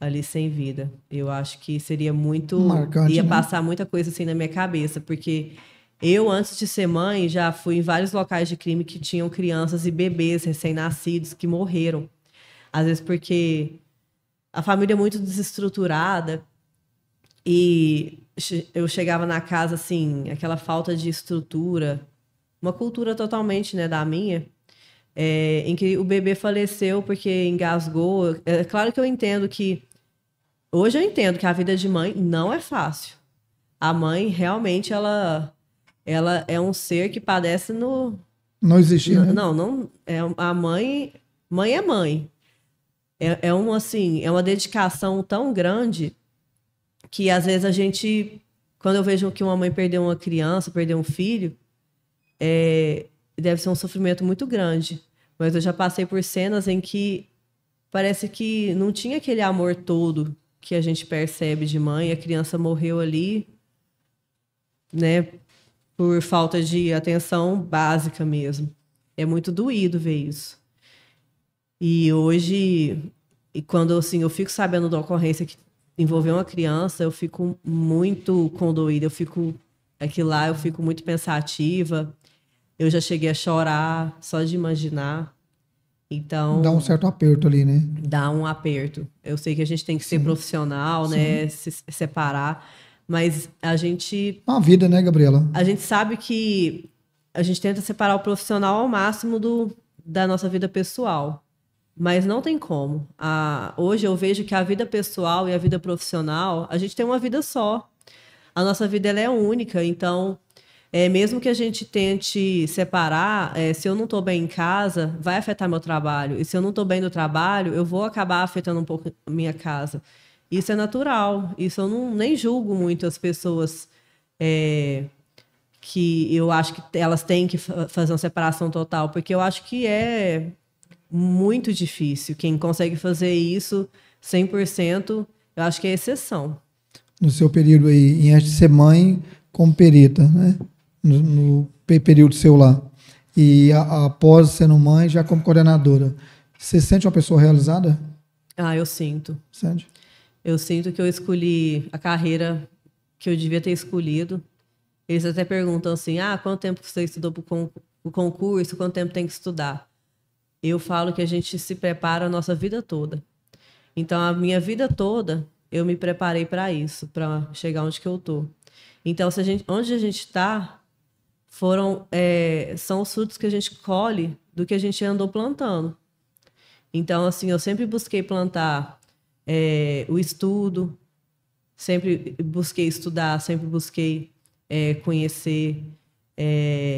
ali sem vida. Eu acho que seria muito... Marcante, ia né? passar muita coisa assim na minha cabeça, porque eu, antes de ser mãe, já fui em vários locais de crime que tinham crianças e bebês recém-nascidos que morreram. Às vezes porque a família é muito desestruturada e eu chegava na casa, assim, aquela falta de estrutura, uma cultura totalmente, né, da minha, em que o bebê faleceu porque engasgou. É claro que eu entendo que... Hoje eu entendo que a vida de mãe não é fácil. A mãe, realmente, ela é um ser que padece no... Não existia, né? Não, a mãe... Mãe é mãe. Assim, é uma dedicação tão grande que, às vezes, a gente... Quando eu vejo que uma mãe perdeu uma criança, perdeu um filho, deve ser um sofrimento muito grande. Mas eu já passei por cenas em que parece que não tinha aquele amor todo que a gente percebe de mãe. A criança morreu ali, né, por falta de atenção básica mesmo. É muito doído ver isso. E hoje, quando assim, eu fico sabendo da ocorrência que envolveu uma criança, eu fico muito condoída. Eu fico muito pensativa. Eu já cheguei a chorar só de imaginar. Então... Dá um certo aperto ali, né? Dá um aperto. Eu sei que a gente tem que ser profissional, né? Se separar. Mas a gente... Uma vida, né, Gabriela? A gente sabe que a gente tenta separar o profissional ao máximo da nossa vida pessoal. Mas não tem como. Hoje eu vejo que a vida pessoal e a vida profissional, a gente tem uma vida só. A nossa vida ela é única, então... mesmo que a gente tente separar, se eu não estou bem em casa, vai afetar meu trabalho. E se eu não estou bem no trabalho, eu vou acabar afetando um pouco a minha casa. Isso é natural. Isso eu nem julgo muito as pessoas que eu acho que elas têm que fazer uma separação total, porque eu acho que é muito difícil. Quem consegue fazer isso 100%, eu acho que é exceção. No seu período aí, antes de ser mãe, como perita, né? no período seu lá. E após sendo mãe, já como coordenadora, você sente uma pessoa realizada? Ah, eu sinto. Sente? Eu sinto que eu escolhi a carreira que eu devia ter escolhido. Eles até perguntam assim, quanto tempo você estudou para o concurso, quanto tempo tem que estudar? Eu falo que a gente se prepara a nossa vida toda. Então, a minha vida toda, eu me preparei para isso, para chegar onde que eu estou. Então, onde a gente está, são os frutos que a gente colhe do que a gente andou plantando. Então, assim, eu sempre busquei plantar o estudo, sempre busquei estudar, sempre busquei conhecer,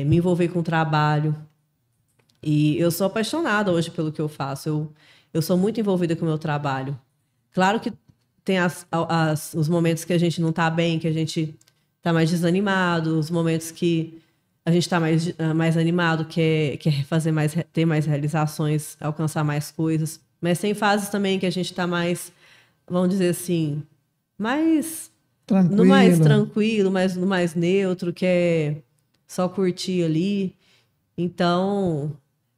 me envolver com o trabalho. E eu sou apaixonada hoje pelo que eu faço. Eu sou muito envolvida com o meu trabalho. Claro que tem os momentos que a gente não está bem, que a gente está mais desanimado, os momentos que a gente está mais animado, quer ter mais realizações, alcançar mais coisas. Mas tem fases também que a gente está mais, vamos dizer assim, no mais tranquilo, no mais neutro, quer só curtir ali. Então,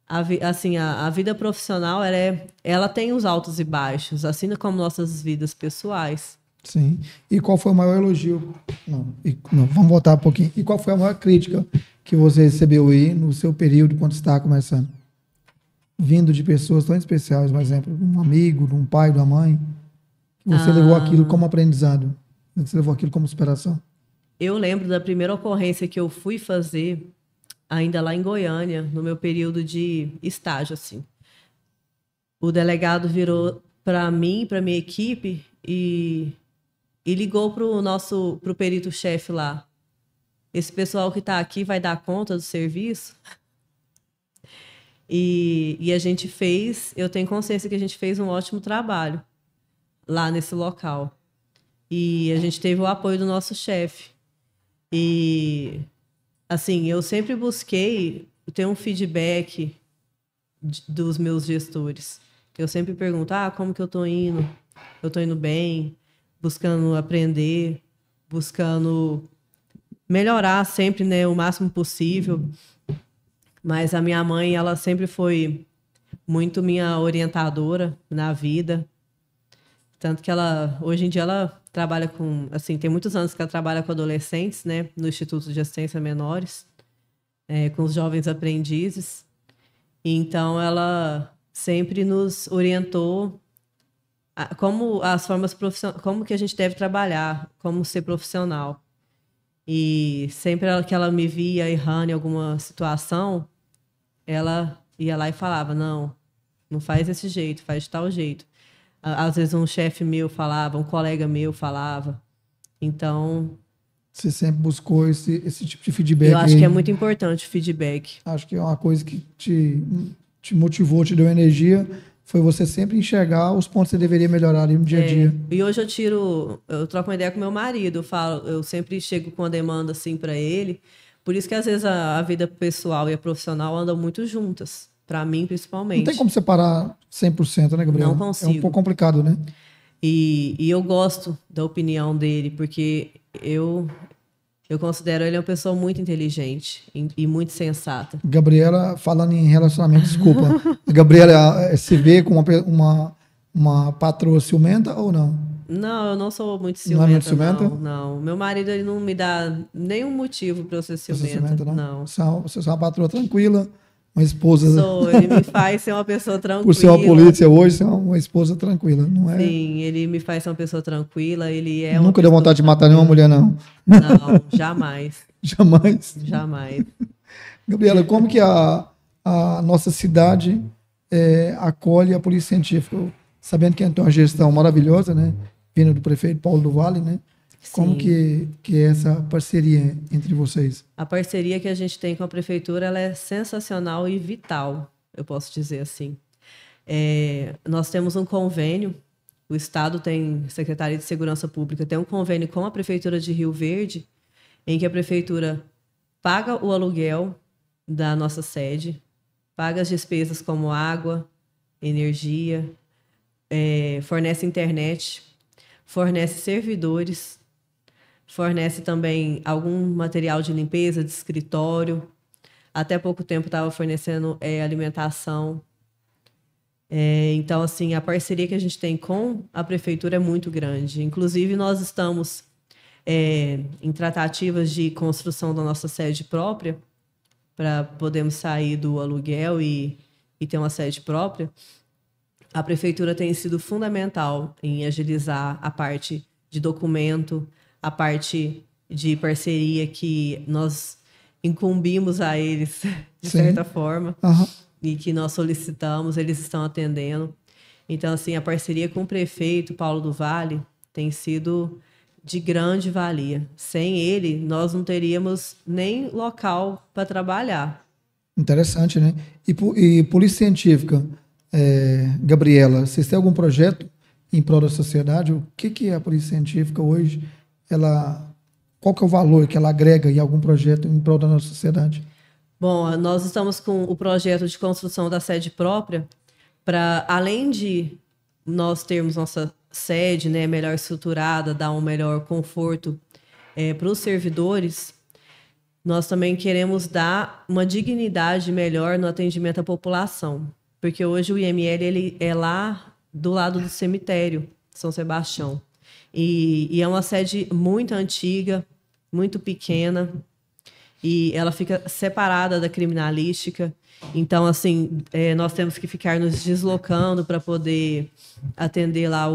a vida profissional, ela tem os altos e baixos, assim como nossas vidas pessoais. Sim. E qual foi o maior elogio? Não, vamos voltar um pouquinho. E qual foi a maior crítica que você recebeu aí no seu período, quando você estava começando? Vindo de pessoas tão especiais, por exemplo, de um amigo, de um pai, de uma mãe. Você levou aquilo como aprendizado. Você levou aquilo como superação. Eu lembro da primeira ocorrência que eu fui fazer, ainda lá em Goiânia, no meu período de estágio, assim. O delegado virou para mim, para minha equipe, e ligou pro perito-chefe lá. Esse pessoal que está aqui vai dar conta do serviço? E a gente eu tenho consciência que a gente fez um ótimo trabalho lá nesse local. E a gente teve o apoio do nosso chefe. E, assim, eu sempre busquei ter um feedback dos meus gestores. Eu sempre pergunto, como que eu estou indo? Eu estou indo bem? Buscando aprender, buscando melhorar sempre, né, o máximo possível. Mas a minha mãe, ela sempre foi muito minha orientadora na vida. Tanto que hoje em dia, ela trabalha tem muitos anos que ela trabalha com adolescentes, né, no Instituto de Assistência a Menores, com os jovens aprendizes. Então, ela sempre nos orientou como as formas profissionais, como que a gente deve trabalhar, como ser profissional. E sempre que ela me via errando em alguma situação, ela ia lá e falava, não faz desse jeito, faz de tal jeito. Às vezes um chefe meu falava, um colega meu falava. Então... Você sempre buscou esse tipo de feedback? Eu acho que é muito importante o feedback. Acho que é uma coisa que te motivou, te deu energia, foi você sempre enxergar os pontos que você deveria melhorar ali no dia a dia. E hoje eu troco uma ideia com meu marido, eu sempre chego com uma demanda assim para ele. Por isso que às vezes a vida pessoal e a profissional andam muito juntas. Para mim, principalmente. Não tem como separar 100%, né, Gabriel? Não consigo. É um pouco complicado, né? E eu gosto da opinião dele, porque eu considero ele uma pessoa muito inteligente e muito sensata. Gabriela, falando em relacionamento, desculpa. Gabriela se vê com uma patroa ciumenta ou não? Não, eu não sou muito ciumenta. Não é muito ciumenta? Não. Meu marido, ele não me dá nenhum motivo para eu ser ciumenta. Não. Você é uma patroa tranquila. Uma esposa... Ele me faz ser uma pessoa tranquila. Por ser uma polícia hoje, você é uma esposa tranquila, não é? Sim, ele me faz ser uma pessoa tranquila, ele é Nunca deu vontade de matar nenhuma mulher, não? Não, jamais. Jamais? Jamais. Gabriela, como que a nossa cidade acolhe a polícia científica? Sabendo que tem uma gestão maravilhosa, né? Vindo do prefeito Paulo do Vale, né? Como que é essa parceria entre vocês? A parceria que a gente tem com a prefeitura, ela é sensacional e vital, eu posso dizer assim. Nós temos um convênio, o Estado tem, Secretaria de Segurança Pública, tem um convênio com a Prefeitura de Rio Verde, em que a prefeitura paga o aluguel da nossa sede, paga as despesas como água, energia, fornece internet, fornece servidores, fornece também algum material de limpeza de escritório. Até pouco tempo estava fornecendo alimentação. Então, assim, a parceria que a gente tem com a prefeitura é muito grande. Inclusive, nós estamos em tratativas de construção da nossa sede própria, para podermos sair do aluguel e ter uma sede própria. A prefeitura tem sido fundamental em agilizar a parte de documento, a parte de parceria que nós incumbimos a eles, de certa forma, e que nós solicitamos, eles estão atendendo. Então, assim, a parceria com o prefeito Paulo do Vale tem sido de grande valia. Sem ele, nós não teríamos nem local para trabalhar. Interessante, né? E Polícia Científica, Gabriela, vocês têm algum projeto em prol da sociedade? O que é a Polícia Científica hoje? Qual que é o valor que ela agrega em algum projeto em prol da nossa sociedade? Bom, nós estamos com o projeto de construção da sede própria para, além de nós termos nossa sede, né, melhor estruturada, dar um melhor conforto para os servidores, nós também queremos dar uma dignidade melhor no atendimento à população. Porque hoje o IML ele é lá do lado do cemitério, São Sebastião. E é uma sede muito antiga, muito pequena, e ela fica separada da criminalística. Então, assim, nós temos que ficar nos deslocando para poder atender lá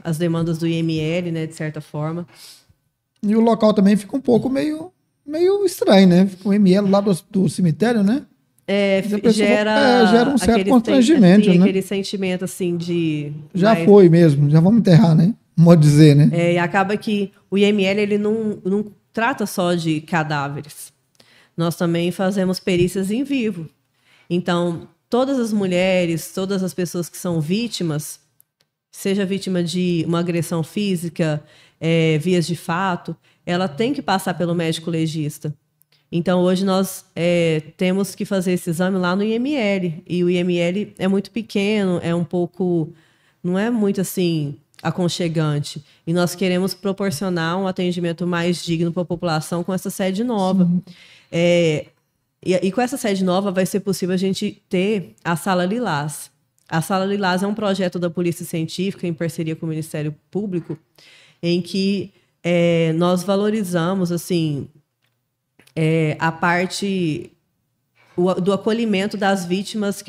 as demandas do IML, né, de certa forma. E o local também fica um pouco meio estranho, né? O IML lá do cemitério, né? Gera um certo constrangimento, né? Aquele sentimento, assim, de... Já foi mesmo, já vamos enterrar, né? Modo dizer, né? E acaba que o IML, ele não trata só de cadáveres. Nós também fazemos perícias em vivo. Então, todas as mulheres, todas as pessoas que são vítimas, seja vítima de uma agressão física, vias de fato, ela tem que passar pelo médico legista. Então, hoje nós temos que fazer esse exame lá no IML. E o IML é muito pequeno, não é muito assim aconchegante. E nós queremos proporcionar um atendimento mais digno para a população com essa sede nova. E com essa sede nova vai ser possível a gente ter a Sala Lilás. A Sala Lilás é um projeto da Polícia Científica em parceria com o Ministério Público, em que nós valorizamos assim, a parte do acolhimento das vítimas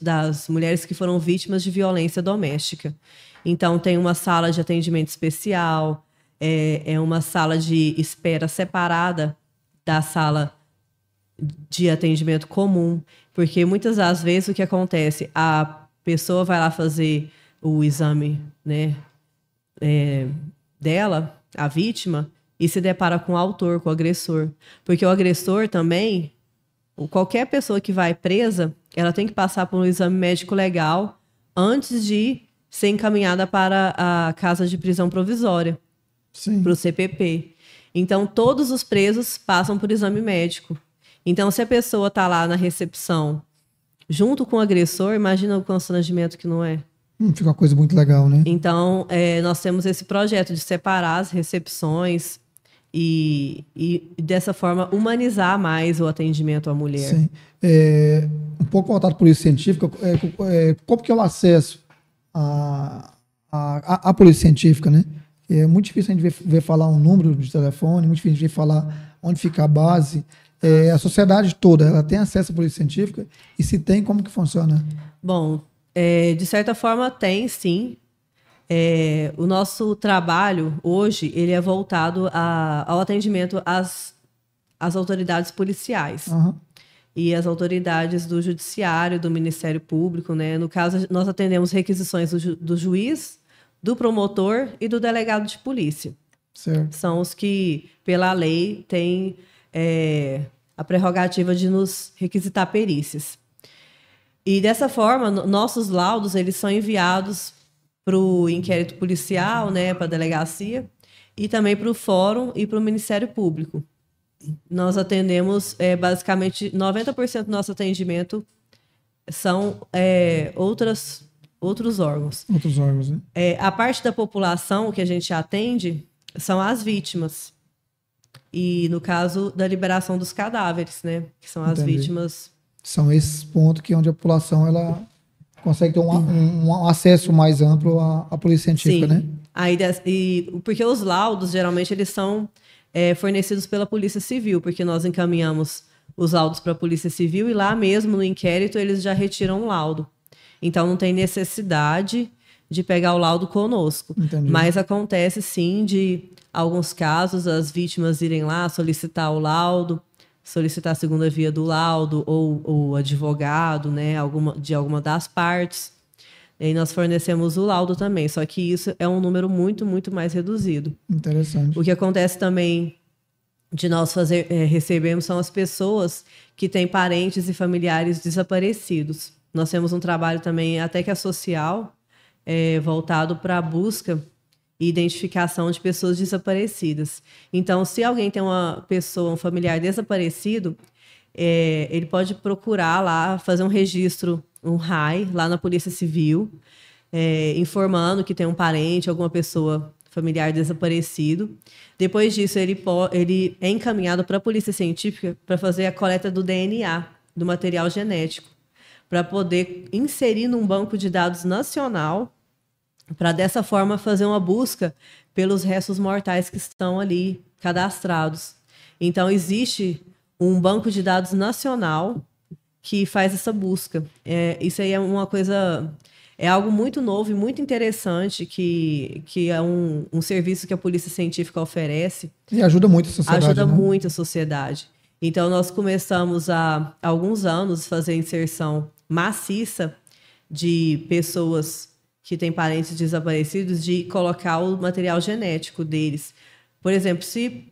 das mulheres que foram vítimas de violência doméstica. Então, tem uma sala de atendimento especial, uma sala de espera separada da sala de atendimento comum, porque muitas das vezes o que acontece, a pessoa vai lá fazer o exame, né, dela, a vítima, e se depara com o autor, com o agressor. Porque o agressor também, qualquer pessoa que vai presa, ela tem que passar por um exame médico legal antes de ser encaminhada para a casa de prisão provisória, para o CPP. Então, todos os presos passam por exame médico. Então, se a pessoa está lá na recepção junto com o agressor, imagina o constrangimento que não é. Fica uma coisa muito legal, né? Então, nós temos esse projeto de separar as recepções e dessa forma, humanizar mais o atendimento à mulher. Sim. Um pouco voltado para a Polícia Científica, como que é o acesso à Polícia Científica, né? É muito difícil a gente ver falar um número de telefone, muito difícil a gente ver falar onde fica a base. A sociedade toda, ela tem acesso à Polícia Científica? E se tem, como que funciona? Bom, de certa forma tem, sim. O nosso trabalho hoje ele é voltado ao atendimento às autoridades policiais e às autoridades do judiciário, do Ministério Público, né? No caso, nós atendemos requisições do juiz, do promotor e do delegado de polícia. Certo. São os que, pela lei, têm a prerrogativa de nos requisitar perícias. E dessa forma, nossos laudos eles são enviados para o inquérito policial, né, para a delegacia, e também para o fórum e para o Ministério Público. Nós atendemos, basicamente, 90% do nosso atendimento são outros órgãos. Outros órgãos, né? A parte da população que a gente atende são as vítimas. e no caso da liberação dos cadáveres, né? Que são as Entendi. vítimas. São esses pontos que onde a população ela consegue ter um acesso mais amplo à polícia científica, Sim. né? Porque os laudos, geralmente, eles são fornecidos pela Polícia Civil, porque nós encaminhamos os laudos para a Polícia Civil e lá mesmo no inquérito eles já retiram o laudo. Então não tem necessidade de pegar o laudo conosco. Entendi. Mas acontece sim de alguns casos as vítimas irem lá solicitar o laudo, solicitar a segunda via do laudo ou o advogado, né, de alguma das partes. E aí nós fornecemos o laudo também, só que isso é um número muito, muito mais reduzido. Interessante. O que acontece também de nós recebemos são as pessoas que têm parentes e familiares desaparecidos. Nós temos um trabalho também, até que é social, voltado para a busca e identificação de pessoas desaparecidas. Então, se alguém tem uma pessoa, um familiar desaparecido, ele pode procurar lá, fazer um registro, um RAI, lá na Polícia Civil, informando que tem um parente, alguma pessoa familiar desaparecido. Depois disso, ele é encaminhado para a Polícia Científica para fazer a coleta do DNA, do material genético, para poder inserir num banco de dados nacional, para dessa forma fazer uma busca pelos restos mortais que estão ali cadastrados. Então, existe um banco de dados nacional que faz essa busca. Isso aí é uma coisa... É algo muito novo e muito interessante, que é um serviço que a Polícia Científica oferece. E ajuda muito a sociedade, Ajuda né? muito a sociedade. Então, nós começamos há alguns anos a fazer inserção maciça de pessoas que têm parentes desaparecidos, de colocar o material genético deles. Por exemplo, se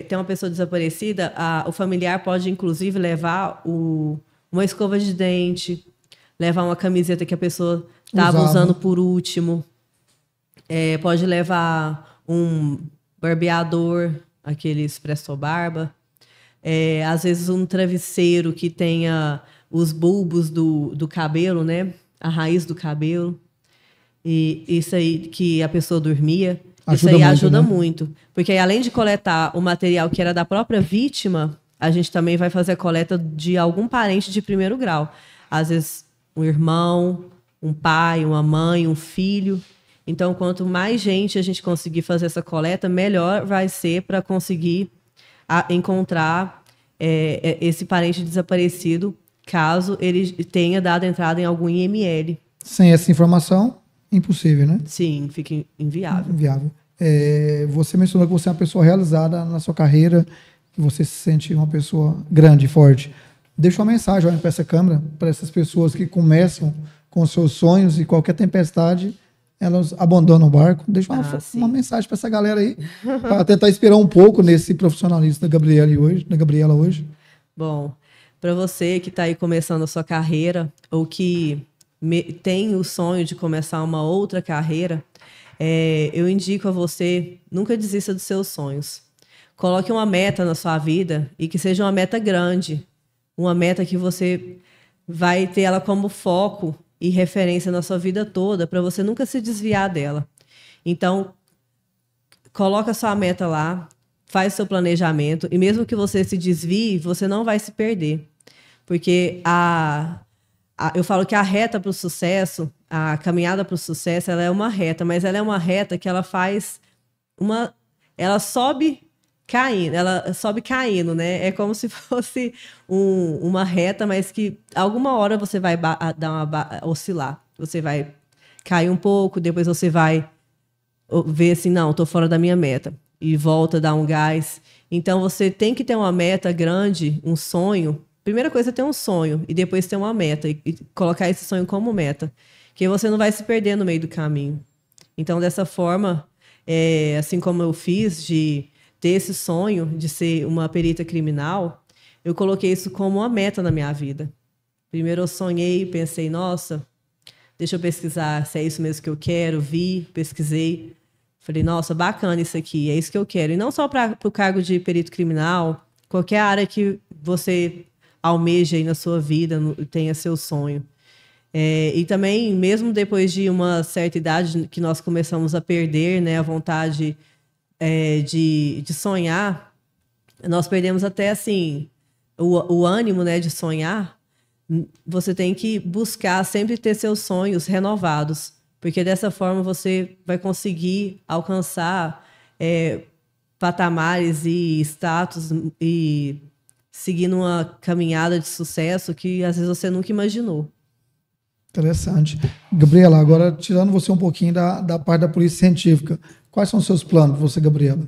tem uma pessoa desaparecida, o familiar pode, inclusive, levar uma escova de dente, levar uma camiseta que a pessoa estava usando por último, pode levar um barbeador, aqueles presto-barba, às vezes um travesseiro que tenha os bulbos do cabelo, né? A raiz do cabelo. E isso aí que a pessoa dormia. Isso aí ajuda muito. Porque aí, além de coletar o material que era da própria vítima, a gente também vai fazer a coleta de algum parente de primeiro grau. Às vezes, um irmão, um pai, uma mãe, um filho. Então, quanto mais gente a gente conseguir fazer essa coleta, melhor vai ser para conseguir encontrar esse parente desaparecido, caso ele tenha dado entrada em algum IML. Sem essa informação, impossível, né? Sim, fica inviável. Inviável. Você mencionou que você é uma pessoa realizada na sua carreira, que você se sente uma pessoa grande, forte. Deixa uma mensagem para essa câmera, para essas pessoas que começam com seus sonhos e qualquer tempestade, elas abandonam o barco. Deixa uma mensagem para essa galera aí, para tentar inspirar um pouco nesse profissionalismo da Gabriela hoje. Bom, para você que está aí começando a sua carreira, ou que tem o sonho de começar uma outra carreira, eu indico a você, nunca desista dos seus sonhos. Coloque uma meta na sua vida e que seja uma meta grande, uma meta que você vai ter ela como foco e referência na sua vida toda, para você nunca se desviar dela. Então, coloca a sua meta lá, faz o seu planejamento, e mesmo que você se desvie, você não vai se perder. Porque eu falo que a reta para o sucesso, a caminhada para o sucesso, ela é uma reta, mas ela é uma reta que ela faz ela sobe caindo, né? É como se fosse uma reta, mas que alguma hora você vai oscilar. Você vai cair um pouco, depois você vai ver assim, não, estou fora da minha meta. E volta a dar um gás. Então, você tem que ter uma meta grande, um sonho. Primeira coisa é ter um sonho, e depois ter uma meta. E colocar esse sonho como meta. Que você não vai se perder no meio do caminho. Então, dessa forma, assim como eu fiz de ter esse sonho de ser uma perita criminal, eu coloquei isso como uma meta na minha vida. Primeiro eu sonhei, pensei, nossa, deixa eu pesquisar se é isso mesmo que eu quero, pesquisei. Falei, nossa, bacana isso aqui, é isso que eu quero. E não só para o cargo de perito criminal, qualquer área que você almeja aí na sua vida, tenha seu sonho. E também, mesmo depois de uma certa idade que nós começamos a perder, né, a vontade de sonhar, nós perdemos até, assim, o ânimo, né, de sonhar. Você tem que buscar sempre ter seus sonhos renovados, porque dessa forma você vai conseguir alcançar patamares e status e seguir numa caminhada de sucesso que às vezes você nunca imaginou. Interessante. Gabriela, agora tirando você um pouquinho da parte da polícia científica, quais são os seus planos para você, Gabriela?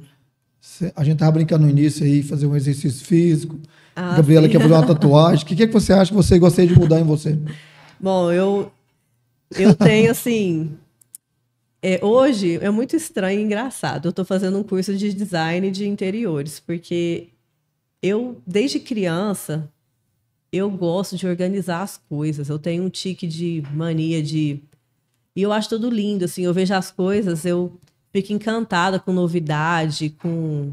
A gente estava brincando no início aí, fazer um exercício físico. Gabriela quer fazer uma tatuagem. O que é que você acha que você gostaria de mudar em você? Bom, eu tenho, assim... hoje é muito estranho e engraçado. Eu estou fazendo um curso de design de interiores, porque eu, desde criança, eu gosto de organizar as coisas. Eu tenho um tique de mania de... E eu acho tudo lindo, assim. Eu vejo as coisas, eu fico encantada com novidade, com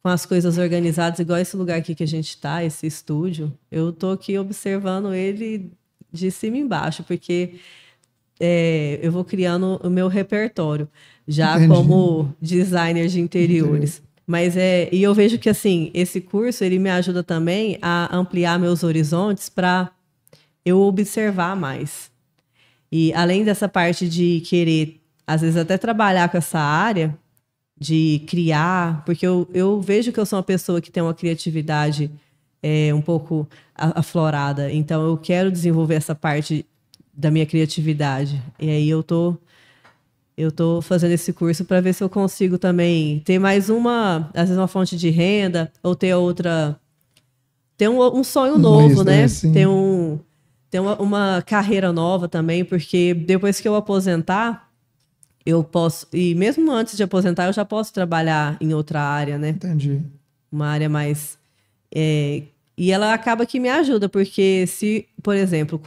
as coisas organizadas, igual esse lugar aqui que a gente está, esse estúdio. Eu estou aqui observando ele de cima e embaixo, porque eu vou criando o meu repertório, já Entendi. como designer de interiores. Mas e eu vejo que, assim, esse curso, ele me ajuda também a ampliar meus horizontes para eu observar mais. E além dessa parte de querer, às vezes, até trabalhar com essa área de criar, porque eu vejo que eu sou uma pessoa que tem uma criatividade um pouco aflorada, então eu quero desenvolver essa parte da minha criatividade. E aí eu tô fazendo esse curso para ver se eu consigo também ter mais às vezes uma fonte de renda, ou ter outra... Ter um sonho novo, né? Ter uma carreira nova também, porque depois que eu aposentar, eu posso... E mesmo antes de aposentar, eu já posso trabalhar em outra área, né? Entendi. Uma área mais... E ela acaba que me ajuda, porque se, por exemplo,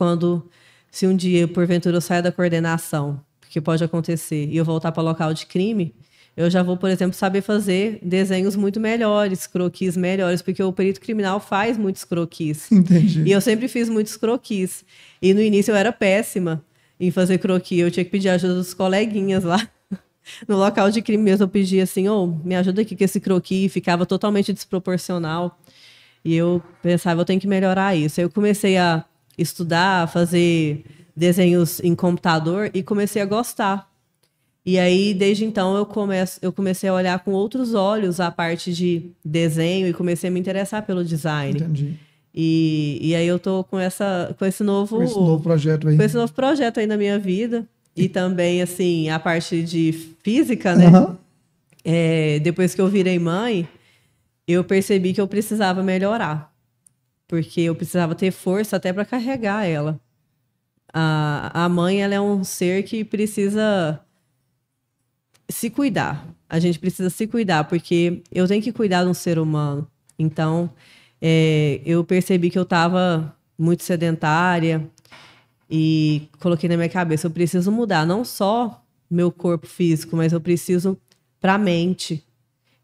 se um dia, porventura, eu sair da coordenação, que pode acontecer, e eu voltar para o local de crime, eu já vou, por exemplo, saber fazer desenhos muito melhores, croquis melhores, porque o perito criminal faz muitos croquis. Entendi. E eu sempre fiz muitos croquis. E no início eu era péssima em fazer croquis, eu tinha que pedir ajuda dos coleguinhas lá. No local de crime mesmo, eu pedia assim, me ajuda aqui com esse croquis, ficava totalmente desproporcional. E eu pensava, eu tenho que melhorar isso. Aí eu comecei a estudar, a fazer desenhos em computador e comecei a gostar. E aí, desde então, eu comecei a olhar com outros olhos a parte de desenho e comecei a me interessar pelo design. Entendi. E aí eu tô com esse novo projeto aí. Com esse novo projeto aí na minha vida. E também, assim, a parte de física, né? Uhum. Depois que eu virei mãe, eu percebi que eu precisava melhorar. Porque eu precisava ter força até para carregar ela. A mãe, ela é um ser que precisa se cuidar. A gente precisa se cuidar, porque eu tenho que cuidar de um ser humano. Então, eu percebi que eu estava muito sedentária e coloquei na minha cabeça, eu preciso mudar não só meu corpo físico, mas eu preciso para a mente.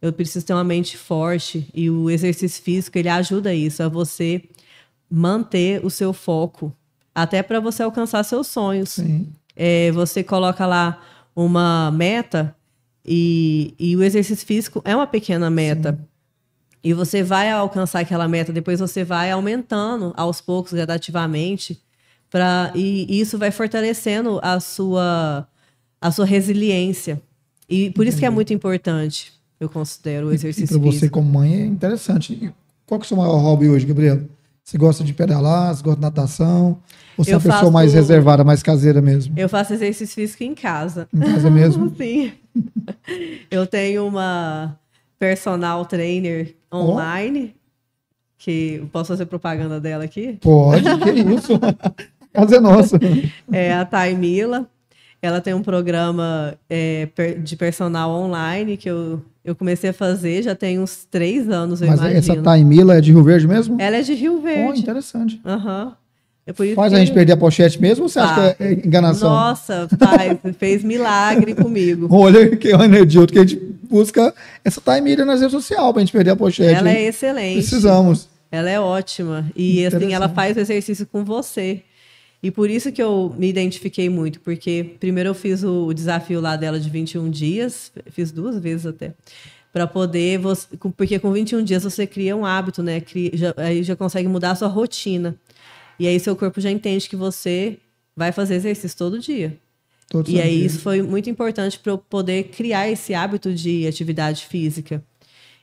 Eu preciso ter uma mente forte e o exercício físico, ele ajuda isso, a você manter o seu foco, até para você alcançar seus sonhos. Sim. Você coloca lá uma meta e o exercício físico é uma pequena meta. Sim. E você vai alcançar aquela meta, depois você vai aumentando aos poucos, gradativamente, e isso vai fortalecendo a sua resiliência. E por isso que é muito importante, eu considero, o exercício físico. E para você como mãe é interessante. E qual que é o seu maior hobby hoje, Gabriela? Você gosta de pedalar, você gosta de natação? Ou você é uma pessoa mais reservada, mais caseira mesmo? Eu faço exercício físico em casa. Em casa mesmo? Sim. Eu tenho uma personal trainer online, que eu posso fazer propaganda dela aqui? Pode, que isso. A casa é nossa. É a Taimila. Ela tem um programa de personal online que eu comecei a fazer, já tem uns 3 anos, eu imagino. Mas essa Taimila é de Rio Verde mesmo? Ela é de Rio Verde. Interessante. Aham. Faz a gente perder a pochete mesmo ou você acha que é enganação? Nossa, fez milagre comigo. Olha, que energia que a gente busca essa Taimila nas redes sociais pra gente perder a pochete. Ela é excelente. Precisamos. Ela é ótima. E assim, ela faz o exercício com você. E por isso que eu me identifiquei muito, porque primeiro eu fiz o desafio lá dela de 21 dias, fiz 2 vezes até. para poder porque com 21 dias você cria um hábito, né? Aí já consegue mudar a sua rotina. E aí seu corpo já entende que você vai fazer exercício todo dia. E aí isso foi muito importante para eu poder criar esse hábito de atividade física.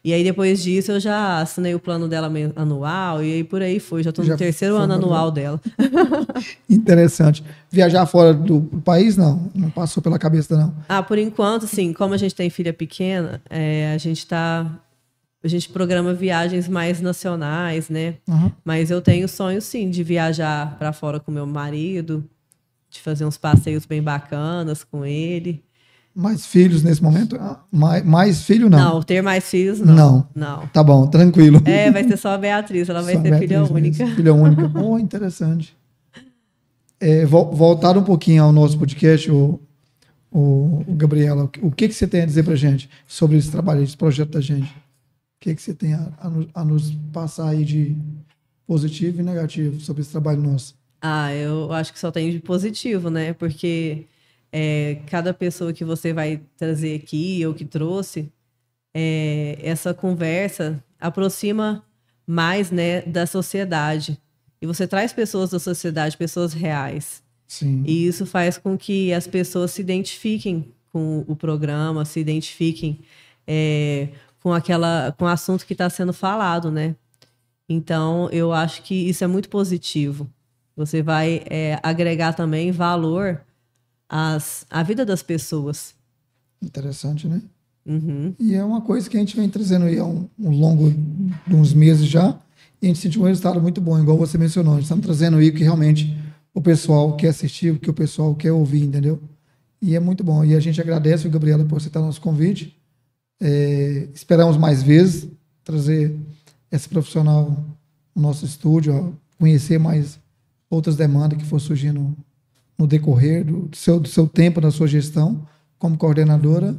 E aí depois disso eu já assinei o plano dela anual e aí por aí foi. Já estou no terceiro ano anual dela. Interessante. Viajar fora do país, não? Não passou pela cabeça, não? Por enquanto, sim. Como a gente tem filha pequena, a gente programa viagens mais nacionais, né? Uhum. Mas eu tenho sonho, sim, de viajar para fora com meu marido, de fazer uns passeios bem bacanas com ele. Mais filhos nesse momento? Mais filho, não? Não, ter mais filhos, não. Não. Tá bom, tranquilo. Vai ser só a Beatriz, ela vai ser filha única. Mesmo. Filha única. Oh, interessante. Voltar um pouquinho ao nosso podcast, o Gabriela, o que você tem a dizer pra gente sobre esse trabalho, esse projeto da gente? O que você tem a nos passar aí de positivo e negativo sobre esse trabalho nosso? Eu acho que só tem de positivo, né? Porque cada pessoa que você vai trazer aqui ou que trouxe, essa conversa aproxima mais, né, da sociedade. E você traz pessoas da sociedade, pessoas reais. Sim. E isso faz com que as pessoas se identifiquem com o programa, se identifiquem com o assunto que está sendo falado, né? Então, eu acho que isso é muito positivo. Você vai agregar também valor à vida das pessoas. Interessante, né? Uhum. E é uma coisa que a gente vem trazendo aí há um longo de uns meses já, e a gente sentiu um resultado muito bom, igual você mencionou. A gente está trazendo aí o que realmente o pessoal quer assistir, o que o pessoal quer ouvir, entendeu? E é muito bom. E a gente agradece, Gabriela, por aceitar nosso convite. Esperamos mais vezes trazer esse profissional no nosso estúdio, conhecer mais outras demandas que for surgindo no decorrer do seu tempo, da sua gestão como coordenadora.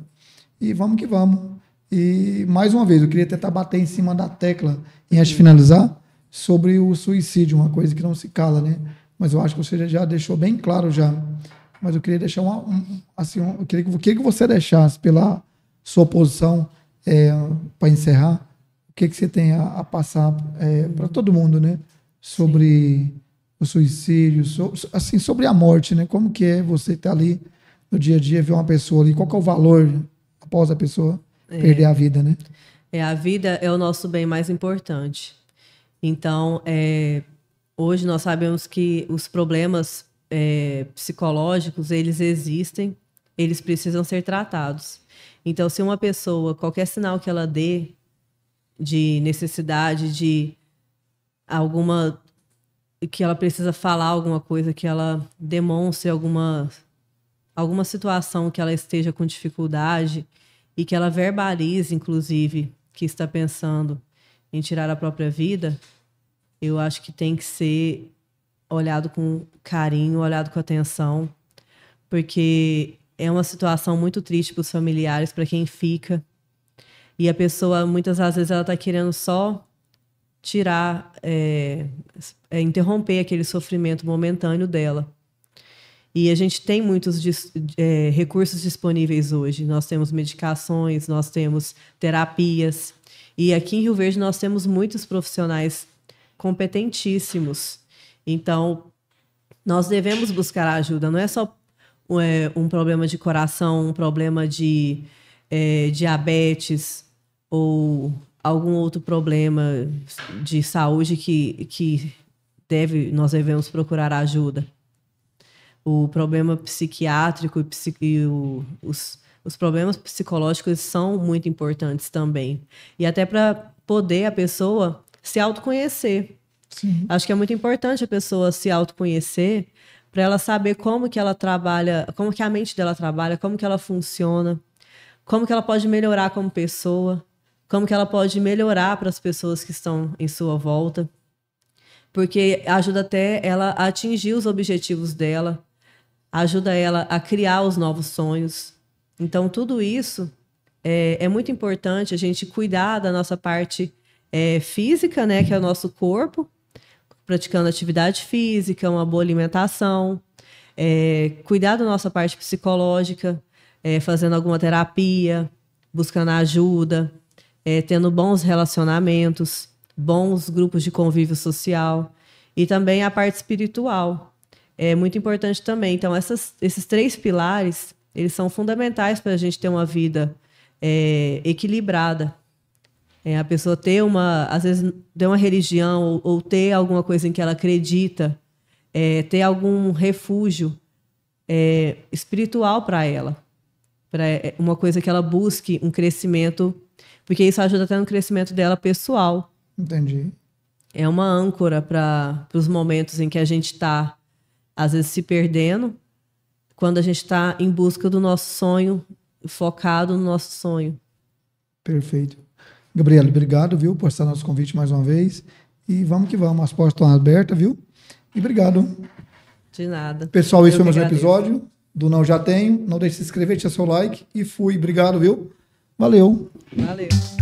E vamos que vamos. E, mais uma vez, eu queria tentar bater em cima da tecla, e antes de finalizar, sobre o suicídio, uma coisa que não se cala, né? Mas eu acho que você já deixou bem claro já. Mas eu queria deixar eu queria que você deixasse, pela sua posição, para encerrar, o que você tem a passar para todo mundo, né? Sobre o suicídio, sobre a morte, né? Como que é você estar ali no dia a dia, ver uma pessoa ali, qual que é o valor após a pessoa perder a vida, né? A vida é o nosso bem mais importante. Então, hoje nós sabemos que os problemas psicológicos, eles existem, eles precisam ser tratados. Então, se uma pessoa, qualquer sinal que ela dê de necessidade de que ela precisa falar alguma coisa, que ela demonstre alguma situação que ela esteja com dificuldade e que ela verbalize, inclusive, que está pensando em tirar a própria vida, eu acho que tem que ser olhado com carinho, olhado com atenção, porque é uma situação muito triste para os familiares, para quem fica. E a pessoa, muitas das vezes, ela está querendo só tirar, interromper aquele sofrimento momentâneo dela. E a gente tem muitos recursos disponíveis hoje. Nós temos medicações, nós temos terapias. E aqui em Rio Verde nós temos muitos profissionais competentíssimos. Então, nós devemos buscar ajuda. Não é só um problema de coração, um problema de diabetes ou algum outro problema de saúde que nós devemos procurar ajuda. O problema psiquiátrico e os problemas psicológicos são muito importantes também. E até para poder a pessoa se autoconhecer. Sim. Acho que é muito importante a pessoa se autoconhecer para ela saber como que ela trabalha, como que a mente dela trabalha, como que ela funciona, como que ela pode melhorar como pessoa, como que ela pode melhorar para as pessoas que estão em sua volta. Porque ajuda até ela a atingir os objetivos dela, ajuda ela a criar os novos sonhos. Então, tudo isso é muito importante, a gente cuidar da nossa parte física, né, que é o nosso corpo, praticando atividade física, uma boa alimentação, cuidar da nossa parte psicológica, fazendo alguma terapia, buscando ajuda, tendo bons relacionamentos, bons grupos de convívio social e também a parte espiritual. É muito importante também. Então, esses 3 pilares, eles são fundamentais para a gente ter uma vida equilibrada. A pessoa ter às vezes, ter uma religião ou ter alguma coisa em que ela acredita, ter algum refúgio espiritual para ela. Para uma coisa que ela busque um crescimento, porque isso ajuda até no crescimento dela pessoal. Entendi. É uma âncora para os momentos em que a gente está, às vezes, se perdendo, quando a gente está em busca do nosso sonho, focado no nosso sonho. Perfeito. Gabriela, obrigado, viu, por estar no nosso convite mais uma vez. E vamos que vamos, as portas estão abertas, viu? E obrigado. De nada. Pessoal, esse foi mais um episódio do Não Já Tenho. Não deixe de se inscrever, deixa seu like e fui. Obrigado, viu? Valeu. Valeu.